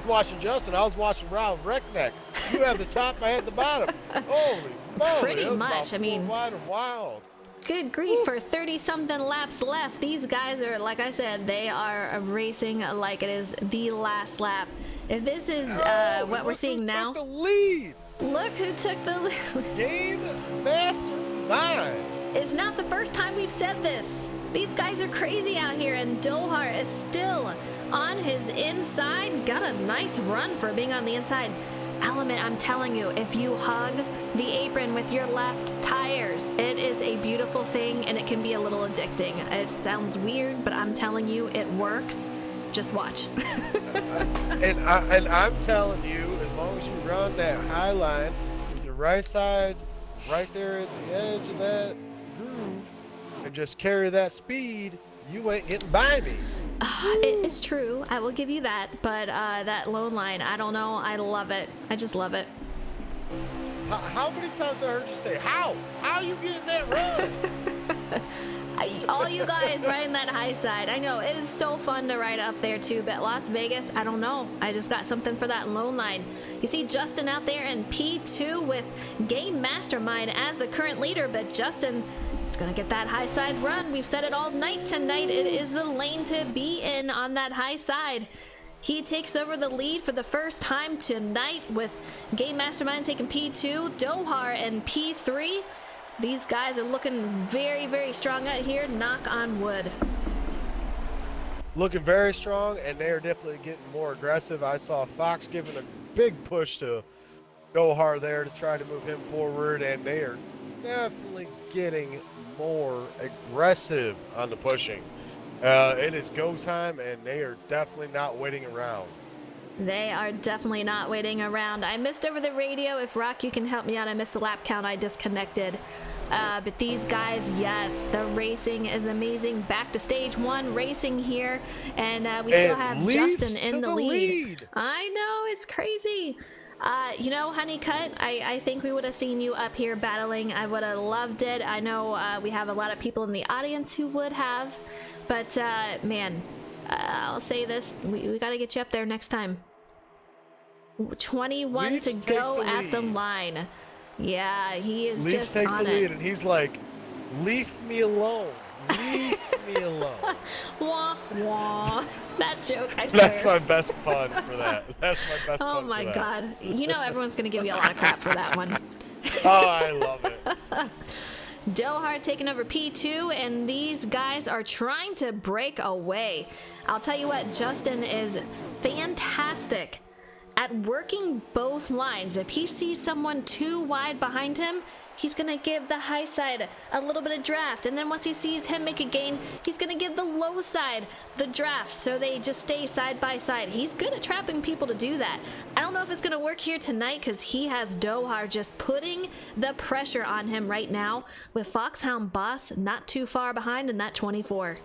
watching Justin. I was watching Wild Wreckneck. You had the top, I had the bottom. Holy moly! Pretty much. I mean, wide and wild. Good grief, for 30-something laps left. These guys are, like I said, they are racing like it is the last lap. If this is what we're seeing now, the lead. Look who took the lead. Game Mastermind. It's not the first time we've said this. These guys are crazy out here, and Dohar is still on his inside. Got a nice run for being on the inside. Element, I'm telling you, if you hug the apron with your left tires, it is a beautiful thing, and it can be a little addicting. It sounds weird, but I'm telling you, it works. Just watch. and I'm telling you, as long as you run that high line with your right sides right there at the edge of that groove and just carry that speed, you ain't getting by me. It is true. I will give you that. But that low line, I don't know. I love it. I just love it. How many times I heard you say, how? How you getting that run? All you guys riding that high side. I know, it is so fun to ride up there too, but Las Vegas, I don't know. I just got something for that low line. You see Justin out there in P2 with Game Mastermind as the current leader, but Justin is going to get that high side run. We've said it all night tonight. It is the lane to be in on that high side. He takes over the lead for the first time tonight with Game Mastermind taking P2, Dohar in P3. These guys are looking very, very strong out here. Knock on wood. Looking very strong, and they are definitely getting more aggressive. I saw Fox giving a big push to Dohar there to try to move him forward, and they are definitely getting more aggressive on the pushing. It is go time, and they are definitely not waiting around. They are definitely not waiting around. I missed over the radio. If Rock, you can help me out. I missed the lap count. I disconnected. But these guys, yes, the racing is amazing. Back to stage 1 racing here. And we still have Justin in the lead. I know, it's crazy. You know, Honeycutt, I think we would have seen you up here battling. I would have loved it. I know we have a lot of people in the audience who would have. But, man, I'll say this. We got to get you up there next time. 21 Leaf to go at the line. Yeah, he is Leaf just takes on the lead, it. and he's like, "Leave me alone. Leave me alone." Wah, wah. That joke, I swear. That's my best pun for that. That's my best Oh pun my for that. god. You know everyone's going to give you a lot of crap for that one. Oh, I love it. Dohar taking over P2, and these guys are trying to break away. I'll tell you what, Justin is fantastic at working both lines. If he sees someone too wide behind him, he's going to give the high side a little bit of draft. And then once he sees him make a gain, he's going to give the low side the draft. So they just stay side by side. He's good at trapping people to do that. I don't know if it's going to work here tonight because he has Dohar just putting the pressure on him right now with Foxhound Boss not too far behind in that 24.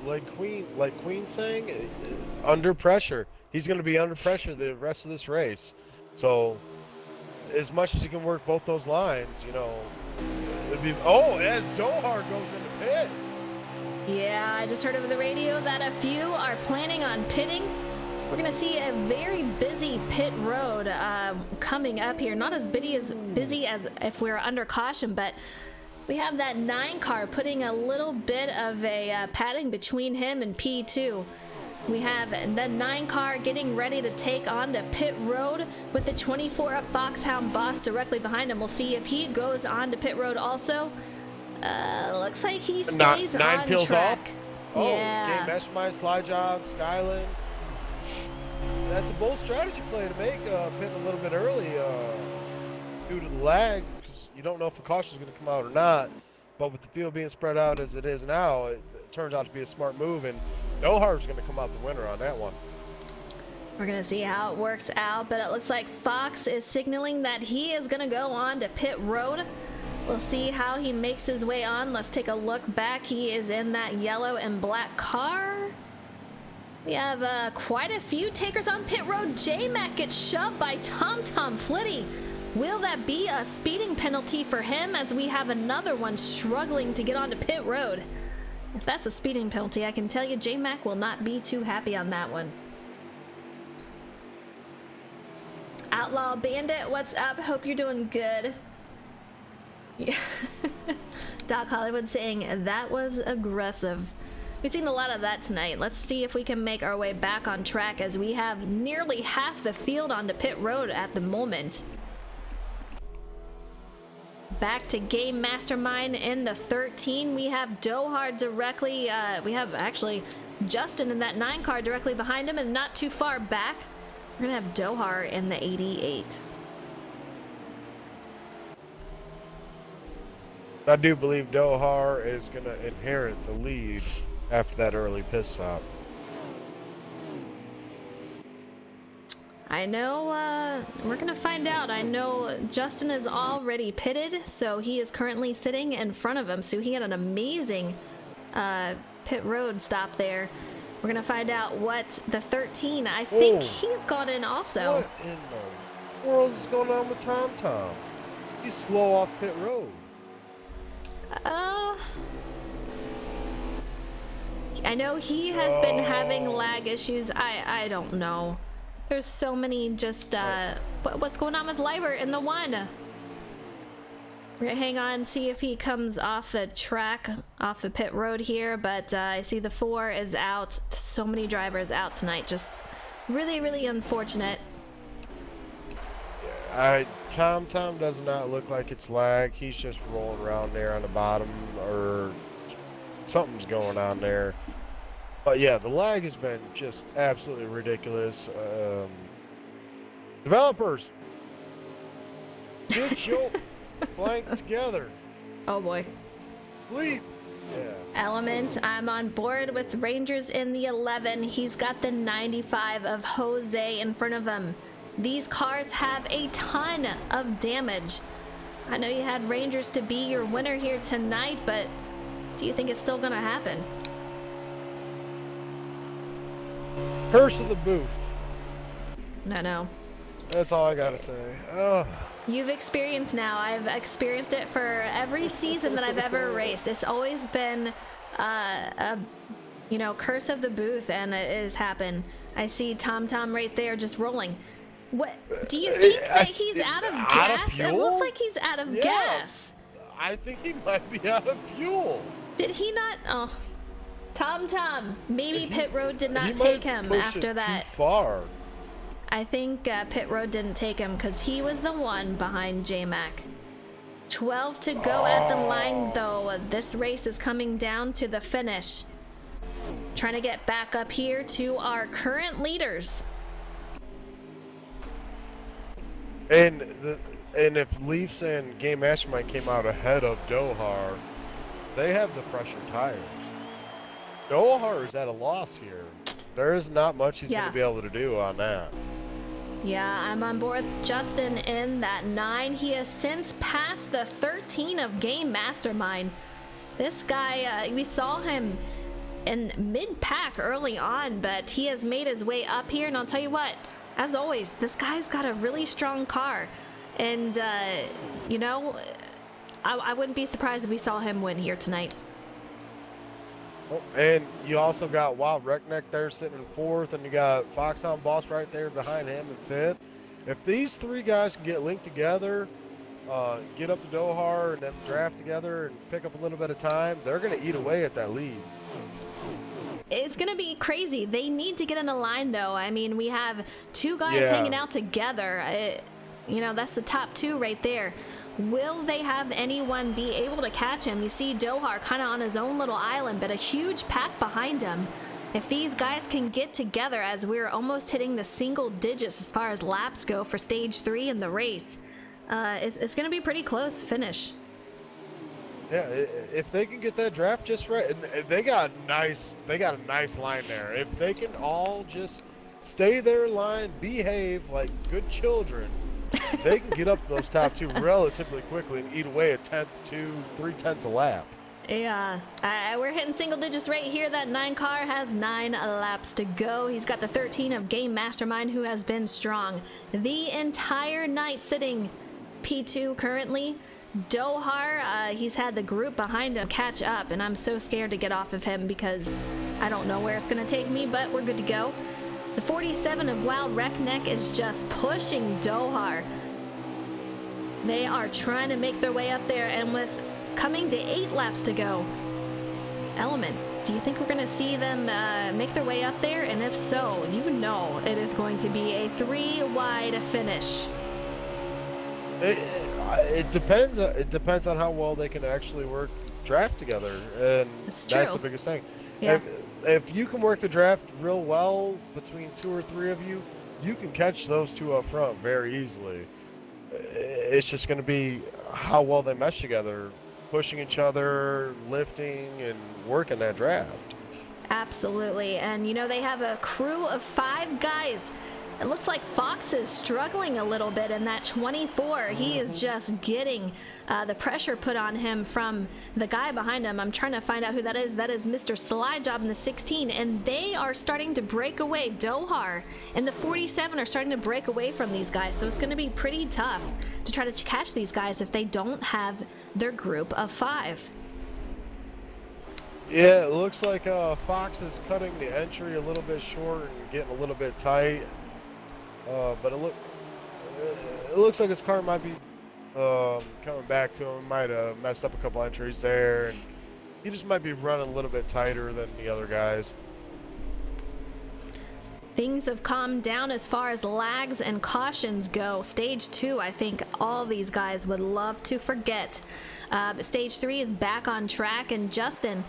Like Queen saying, under pressure. He's going to be under pressure the rest of this race. So, as much as he can work both those lines, you know, it'd be. Oh, as Dohar goes into pit. Yeah, I just heard over the radio that a few are planning on pitting. We're going to see a very busy pit road coming up here. Not as busy as if we were under caution, but we have that 9 car putting a little bit of a padding between him and P2. We have the 9 car getting ready to take on to pit road with the 24 of Foxhound Boss directly behind him. We'll see if he goes on to pit road also. Looks like he stays nine on peels track. off. Oh, yeah. Game Mesh Mine, Slide Job, Skyland. That's a bold strategy play to make, pitting a little bit early due to the lag. You don't know if a caution is going to come out or not, but with the field being spread out as it is now, it turns out to be a smart move, and Dohar's going to come out the winner on that one. We're going to see how it works out, but it looks like Fox is signaling that he is going to go on to pit road. We'll see how he makes his way on. Let's take a look back. He is in that yellow and black car. We have quite a few takers on pit road. J-Mac gets shoved by TomTom Flitty. Will that be a speeding penalty for him as we have another one struggling to get onto pit road? If that's a speeding penalty, I can tell you J-Mac will not be too happy on that one. Outlaw Bandit, what's up? Hope you're doing good. Yeah. Doc Hollywood saying that was aggressive. We've seen a lot of that tonight. Let's see if we can make our way back on track as we have nearly half the field onto pit road at the moment. Back to Game Mastermind in the 13. We have Dohar directly, we have actually Justin in that 9 car directly behind him and not too far back. We're gonna have Dohar in the 88. I do believe Dohar is going to inherit the lead after that early pit stop. I know, we're gonna find out. I know Justin is already pitted, so he is currently sitting in front of him. So he had an amazing pit road stop there. We're gonna find out what the 13, I think he's gone in also. What in the world is going on with TomTom? He's slow off pit road. I know he has been having lag issues. I don't know. There's so many just, what's going on with Libert in the 1? We're gonna hang on, see if he comes off the track, off the pit road here, but I see the 4 is out. So many drivers out tonight, just really, really unfortunate. TomTom does not look like it's lag. He's just rolling around there on the bottom, or something's going on there. But yeah, the lag has been just absolutely ridiculous. Developers, get your blank together. Oh boy. Sleep. Yeah. Element, I'm on board with Rangers in the 11. He's got the 95 of Jose in front of him. These cars have a ton of damage. I know you had Rangers to be your winner here tonight, but do you think it's still gonna happen? Curse of the booth. No. That's all I gotta say. Oh. You've experienced now. I've experienced it for every season that I've ever raced. It's always been a curse of the booth, and it has happened. I see Tom right there just rolling. What do you think that he's out of gas? It looks like he's out of gas. I think he might be out of fuel. Did he not? Oh, Tom. Maybe pit road did not He take might him push after it that. Too far. I think pit road didn't take him because he was the one behind J-Mac. 12 to go at the line, though. This race is coming down to the finish. Trying to get back up here to our current leaders. And if Leafs and Game Mastermind came out ahead of Dohar, they have the fresher tires. Dohar is at a loss here. There is not much he's going to be able to do on that. Yeah, I'm on board with Justin in that 9. He has since passed the 13 of Game Mastermind. This guy, we saw him in mid-pack early on, but he has made his way up here, and I'll tell you what, as always, this guy's got a really strong car. And, I wouldn't be surprised if we saw him win here tonight. Oh, and you also got Wild Wreckneck there sitting in 4th, and you got Foxhound Boss right there behind him in 5th. If these three guys can get linked together, get up to Dohar and then draft together and pick up a little bit of time, they're going to eat away at that lead. It's going to be crazy. They need to get in a line, though. I mean, we have two guys hanging out together. That's the top two right there. Will they have anyone be able to catch him? You see Dohar kind of on his own little island, but a huge pack behind him. If these guys can get together, as we're almost hitting the single digits as far as laps go for stage 3 in the race, it's going to be pretty close finish. Yeah, if they can get that draft just right, and they got a nice line there. If they can all just stay their line, behave like good children, they can get up to those top two relatively quickly and eat away a 10th to 3/10 a lap. Yeah, we're hitting single digits right here. That 9 car has 9 laps to go. He's got the 13 of Game Mastermind, who has been strong the entire night, sitting P2 currently. Dohar, he's had the group behind him catch up, and I'm so scared to get off of him because I don't know where it's going to take me, but we're good to go. The 47 of Wild Wreckneck is just pushing Dohar. They are trying to make their way up there, and with coming to 8 laps to go, Element, do you think we're going to see them make their way up there? And if so, it is going to be a 3-wide finish. It depends. It depends on how well they can actually work draft together, and that's the biggest thing. Yeah. If you can work the draft real well between 2 or 3 of you, you can catch those two up front very easily. It's just going to be how well they mesh together, pushing each other, lifting, and working that draft. Absolutely. And they have a crew of 5 guys. It looks like Fox is struggling a little bit in that 24. He is just getting the pressure put on him from the guy behind him. I'm trying to find out who that is. That is Mr. Slidejob in the 16, and they are starting to break away. Dohar and the 47 are starting to break away from these guys, so it's going to be pretty tough to try to catch these guys if they don't have their group of 5. Yeah, it looks like Fox is cutting the entry a little bit short and getting a little bit tight. But it looks like his car might be coming back to him. Might have messed up a couple entries there, and he just might be running a little bit tighter than the other guys. Things have calmed down as far as lags and cautions go. Stage 2, I think all these guys would love to forget. But Stage 3 is back on track, and Justin,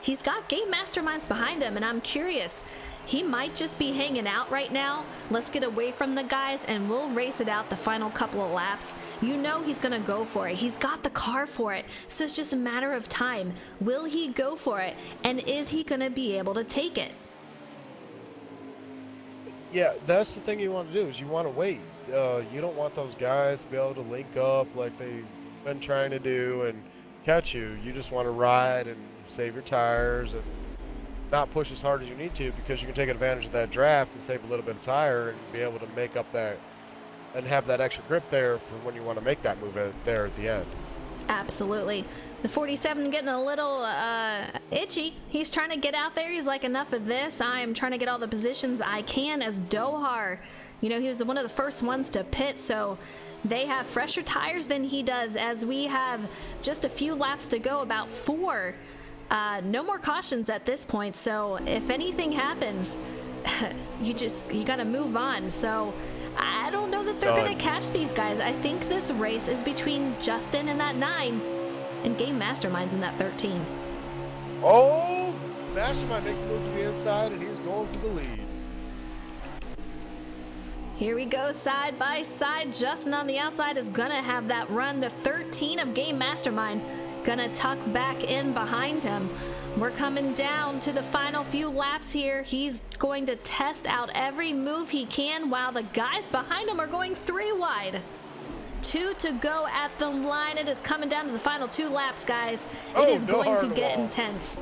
he's got game masterminds behind him, and I'm curious. He might just be hanging out right now. Let's get away from the guys and we'll race it out the final couple of laps. You know he's gonna go for it. He's got the car for it. So it's just a matter of time. Will he go for it? And is he gonna be able to take it? Yeah, that's the thing you want to do is you want to wait. You don't want those guys to be able to link up like they've been trying to do and catch you. You just want to ride and save your tires and not push as hard as you need to, because you can take advantage of that draft and save a little bit of tire and be able to make up that and have that extra grip there for when you want to make that move there at the end. Absolutely. The 47 getting a little itchy. He's trying to get out there. He's like, enough of this. I'm trying to get all the positions I can as Dohar. You know, he was one of the first ones to pit, so they have fresher tires than he does, as we have just a few laps to go, about 4. No more cautions at this point, so if anything happens, you gotta move on. So I don't know that they're gonna catch these guys. I think this race is between Justin in that 9 and Game Masterminds in that 13. Oh, Mastermind makes a move to the inside and he's going for the lead. Here we go, side by side. Justin on the outside is gonna have that run. The 13 of Game Mastermind gonna tuck back in behind him. We're coming down to the final few laps here. He's going to test out every move he can while the guys behind him are going 3 wide. 2 to go at the line. It is coming down to the final 2 laps, guys. It is going to get intense.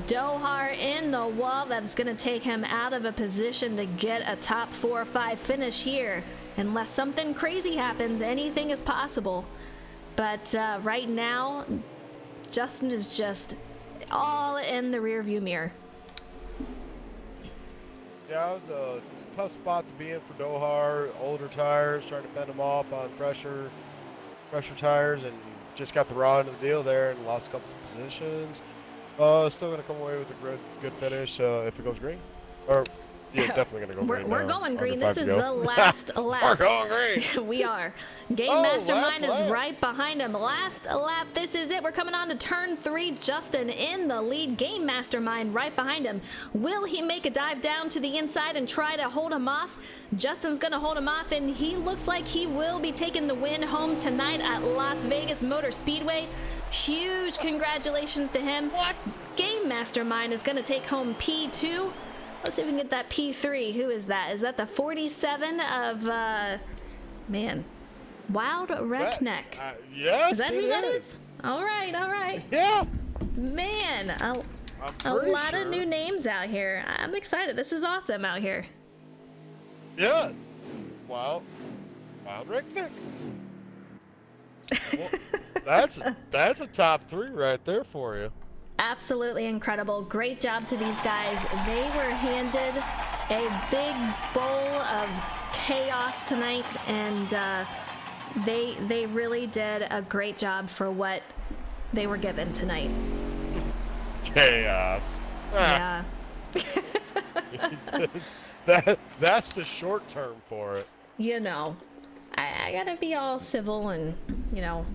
Dohar in the wall. That's going to take him out of a position to get a top 4 or 5 finish here. Unless something crazy happens, anything is possible. But right now, Justin is just all in the rearview mirror. Yeah, it was a tough spot to be in for Dohar. Older tires, trying to fend him off on fresher tires, and just got the raw end of the deal there and lost a couple of positions. Still going to come away with a good finish if it goes green. Or, yeah, definitely going to go green. We're going green. This is the last lap. We're going green. We are. Game Mastermind is right behind him. Last lap. This is it. We're coming on to turn 3. Justin in the lead. Game Mastermind right behind him. Will he make a dive down to the inside and try to hold him off? Justin's going to hold him off, and he looks like he will be taking the win home tonight at Las Vegas Motor Speedway. Huge congratulations to him. What? Game Mastermind is going to take home P2. Let's see if we can get that P3. Who is that? Is that the 47 of, man, Wild Wreckneck? Yes, is that who that is? All right, all right. Yeah. Man, a lot of new names out here. I'm excited. This is awesome out here. Yeah. Wild Wreckneck. Well, that's a top 3 right there for you. Absolutely incredible. Great job to these guys. They were handed a big bowl of chaos tonight, and they really did a great job for what they were given tonight. Chaos. Yeah. That's the short term for it. You know, I gotta be all civil and, you know,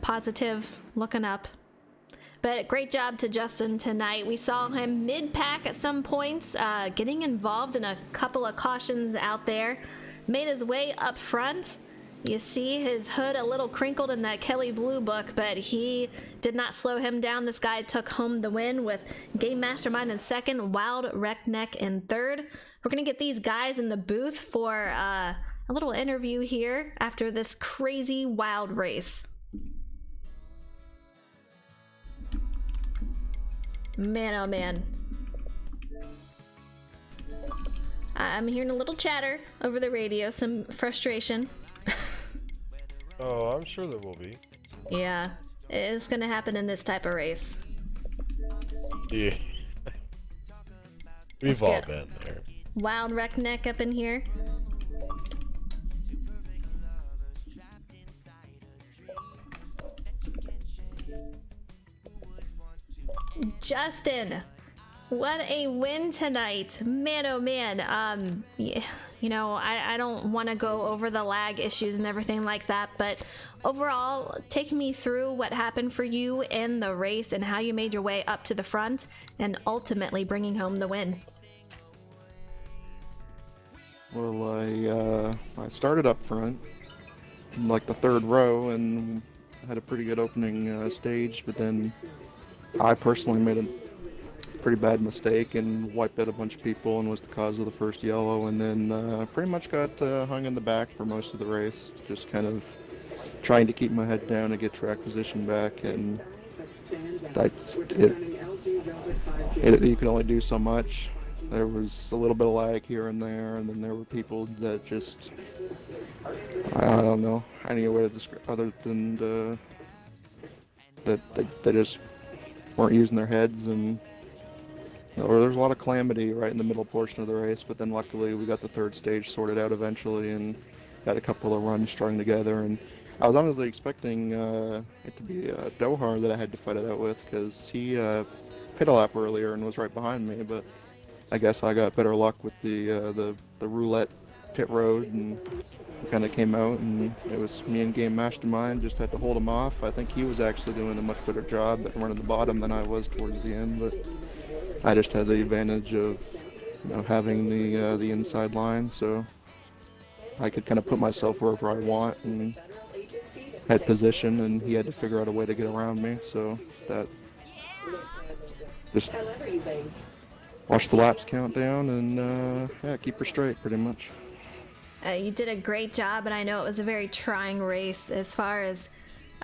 positive, looking up. But great job to Justin tonight. We saw him mid-pack at some points, getting involved in a couple of cautions out there. Made his way up front. You see his hood a little crinkled in that Kelly Blue book, but he did not slow him down. This guy took home the win with Game Mastermind in second, Wild Wreckneck in third. We're going to get these guys in the booth for a little interview here after this crazy wild race. Man, oh man. I'm hearing a little chatter over the radio, some frustration. Oh, I'm sure there will be. Yeah, it's gonna happen in this type of race. Yeah. We've all been there. Wild Wreckneck up in here. Justin, what a win tonight. Man, oh man. Yeah, I don't want to go over the lag issues and everything like that, but overall, take me through what happened for you in the race and how you made your way up to the front and ultimately bringing home the win. Well, I started up front, in like the third row, and had a pretty good opening stage, but then I personally made a pretty bad mistake and wiped out a bunch of people and was the cause of the first yellow, and then pretty much got hung in the back for most of the race, just kind of trying to keep my head down and get track position back, and you can only do so much. There was a little bit of lag here and there, and then there were people that just, I don't know any way to describe other than that they just weren't using their heads, and or there's a lot of calamity right in the middle portion of the race, but then luckily we got the third stage sorted out eventually and got a couple of runs strung together, and I was honestly expecting it to be Dohar that I had to fight it out with, because he pit a lap earlier and was right behind me, but I guess I got better luck with the roulette pit road, and we kind of came out, and it was me and Game Mastermind, just had to hold him off. I think he was actually doing a much better job at running the bottom than I was towards the end, but I just had the advantage of having the inside line, so I could kind of put myself wherever I want and had position, and he had to figure out a way to get around me, so that just watch the laps count down and keep her straight pretty much. You did a great job, and I know it was a very trying race as far as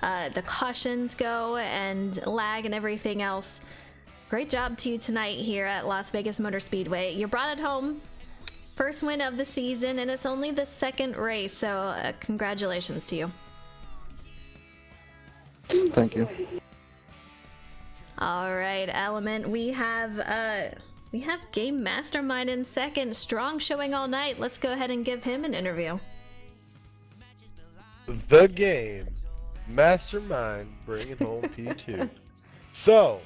the cautions go and lag and everything else. Great job to you tonight here at Las Vegas Motor Speedway. You brought it home. First win of the season, and it's only the second race, so congratulations to you. Thank you. All right, Element, we have Game Mastermind in second. Strong showing all night. Let's go ahead and give him an interview. The Game Mastermind bringing home P2. So,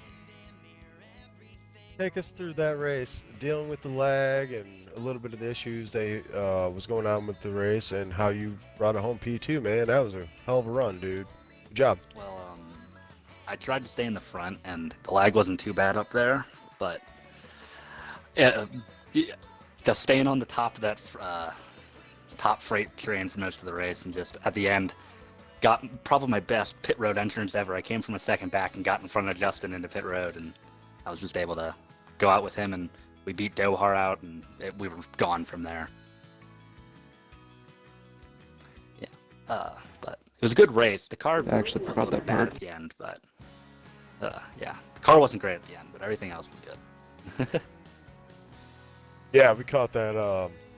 take us through that race, dealing with the lag and a little bit of the issues that was going on with the race, and how you brought it home P2, man. That was a hell of a run, dude. Good job. Well, I tried to stay in the front, and the lag wasn't too bad up there, but just staying on the top of that top freight train for most of the race, and just at the end got probably my best pit road entrance ever. I came from a second back and got in front of Justin into pit road, and I was just able to go out with him, and we beat Dohar out, and we were gone from there. Yeah, but it was a good race. The car I actually forgot that bad part at the end, but yeah, the car wasn't great at the end, but everything else was good. Yeah, we caught that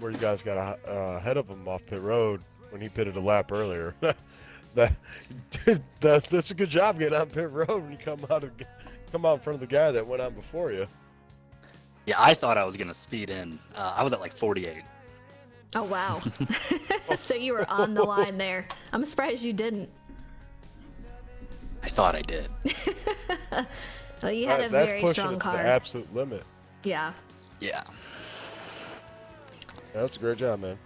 where you guys got ahead of him off pit road when he pitted a lap earlier. That's a good job getting on pit road when you come out in front of the guy that went on before you. Yeah, I thought I was gonna speed in. I was at like 48. Oh, wow. So you were on the line there. I'm surprised you didn't. I thought I did. Well, you had a That's very pushing strong it to car. the absolute limit. Yeah. Yeah. That's a great job, man.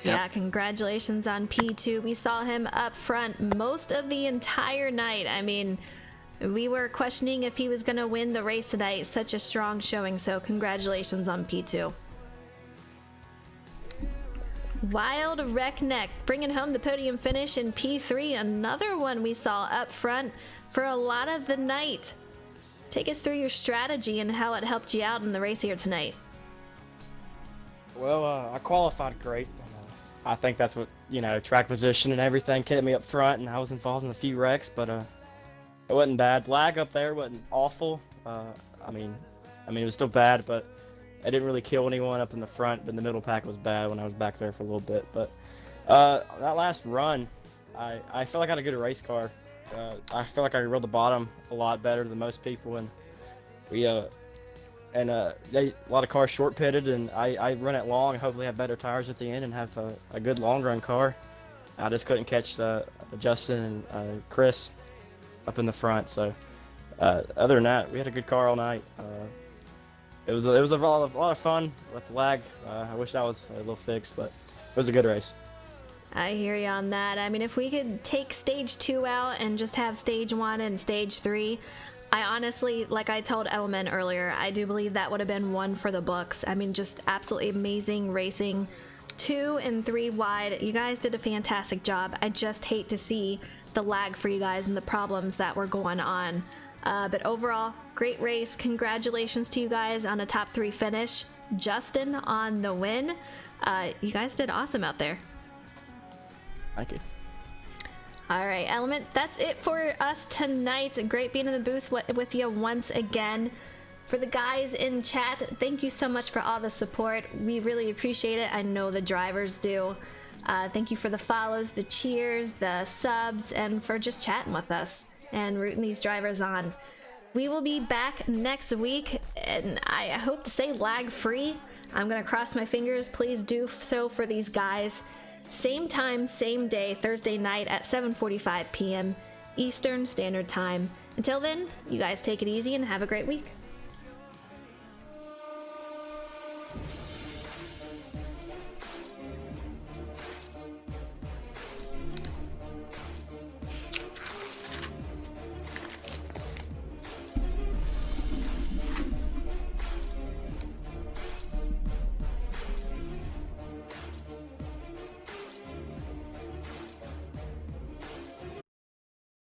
Yeah, congratulations on P2. We saw him up front most of the entire night. I mean, we were questioning if he was going to win the race tonight. Such a strong showing, so congratulations on P2. Wild Wreckneck bringing home the podium finish in P3. Another one we saw up front for a lot of the night. Take us through your strategy and how it helped you out in the race here tonight. Well, I qualified great. I think that's what, track position and everything kept me up front, and I was involved in a few wrecks, but it wasn't bad. Lag up there wasn't awful. I mean, it was still bad, but I didn't really kill anyone up in the front, but the middle pack was bad when I was back there for a little bit. But that last run, I felt like I had a good race car. I feel like I rode the bottom a lot better than most people, and a lot of cars short pitted, and I run it long and hopefully have better tires at the end and have a good long run car. I just couldn't catch Justin and Chris up in the front. So other than that, we had a good car all night. it was a lot of fun with the lag. I wish that was a little fixed, but it was a good race. I hear you on that. I mean, if we could take stage 2 out and just have stage 1 and stage 3, I honestly, like I told Element earlier, I do believe that would have been one for the books. I mean, just absolutely amazing racing. 2 and 3 wide. You guys did a fantastic job. I just hate to see the lag for you guys and the problems that were going on. But overall, great race. Congratulations to you guys on a top 3 finish. Justin on the win. You guys did awesome out there. Thank you. All right, Element, that's it for us tonight. Great being in the booth with you once again. For the guys in chat, thank you so much for all the support. We really appreciate it. I know the drivers do. Thank you for the follows, the cheers, the subs, and for just chatting with us and rooting these drivers on. We will be back next week, and I hope to say lag-free. I'm going to cross my fingers. Please do so for these guys. Same time, same day, Thursday night at 7:45 p.m. Eastern Standard Time. Until then, you guys take it easy and have a great week.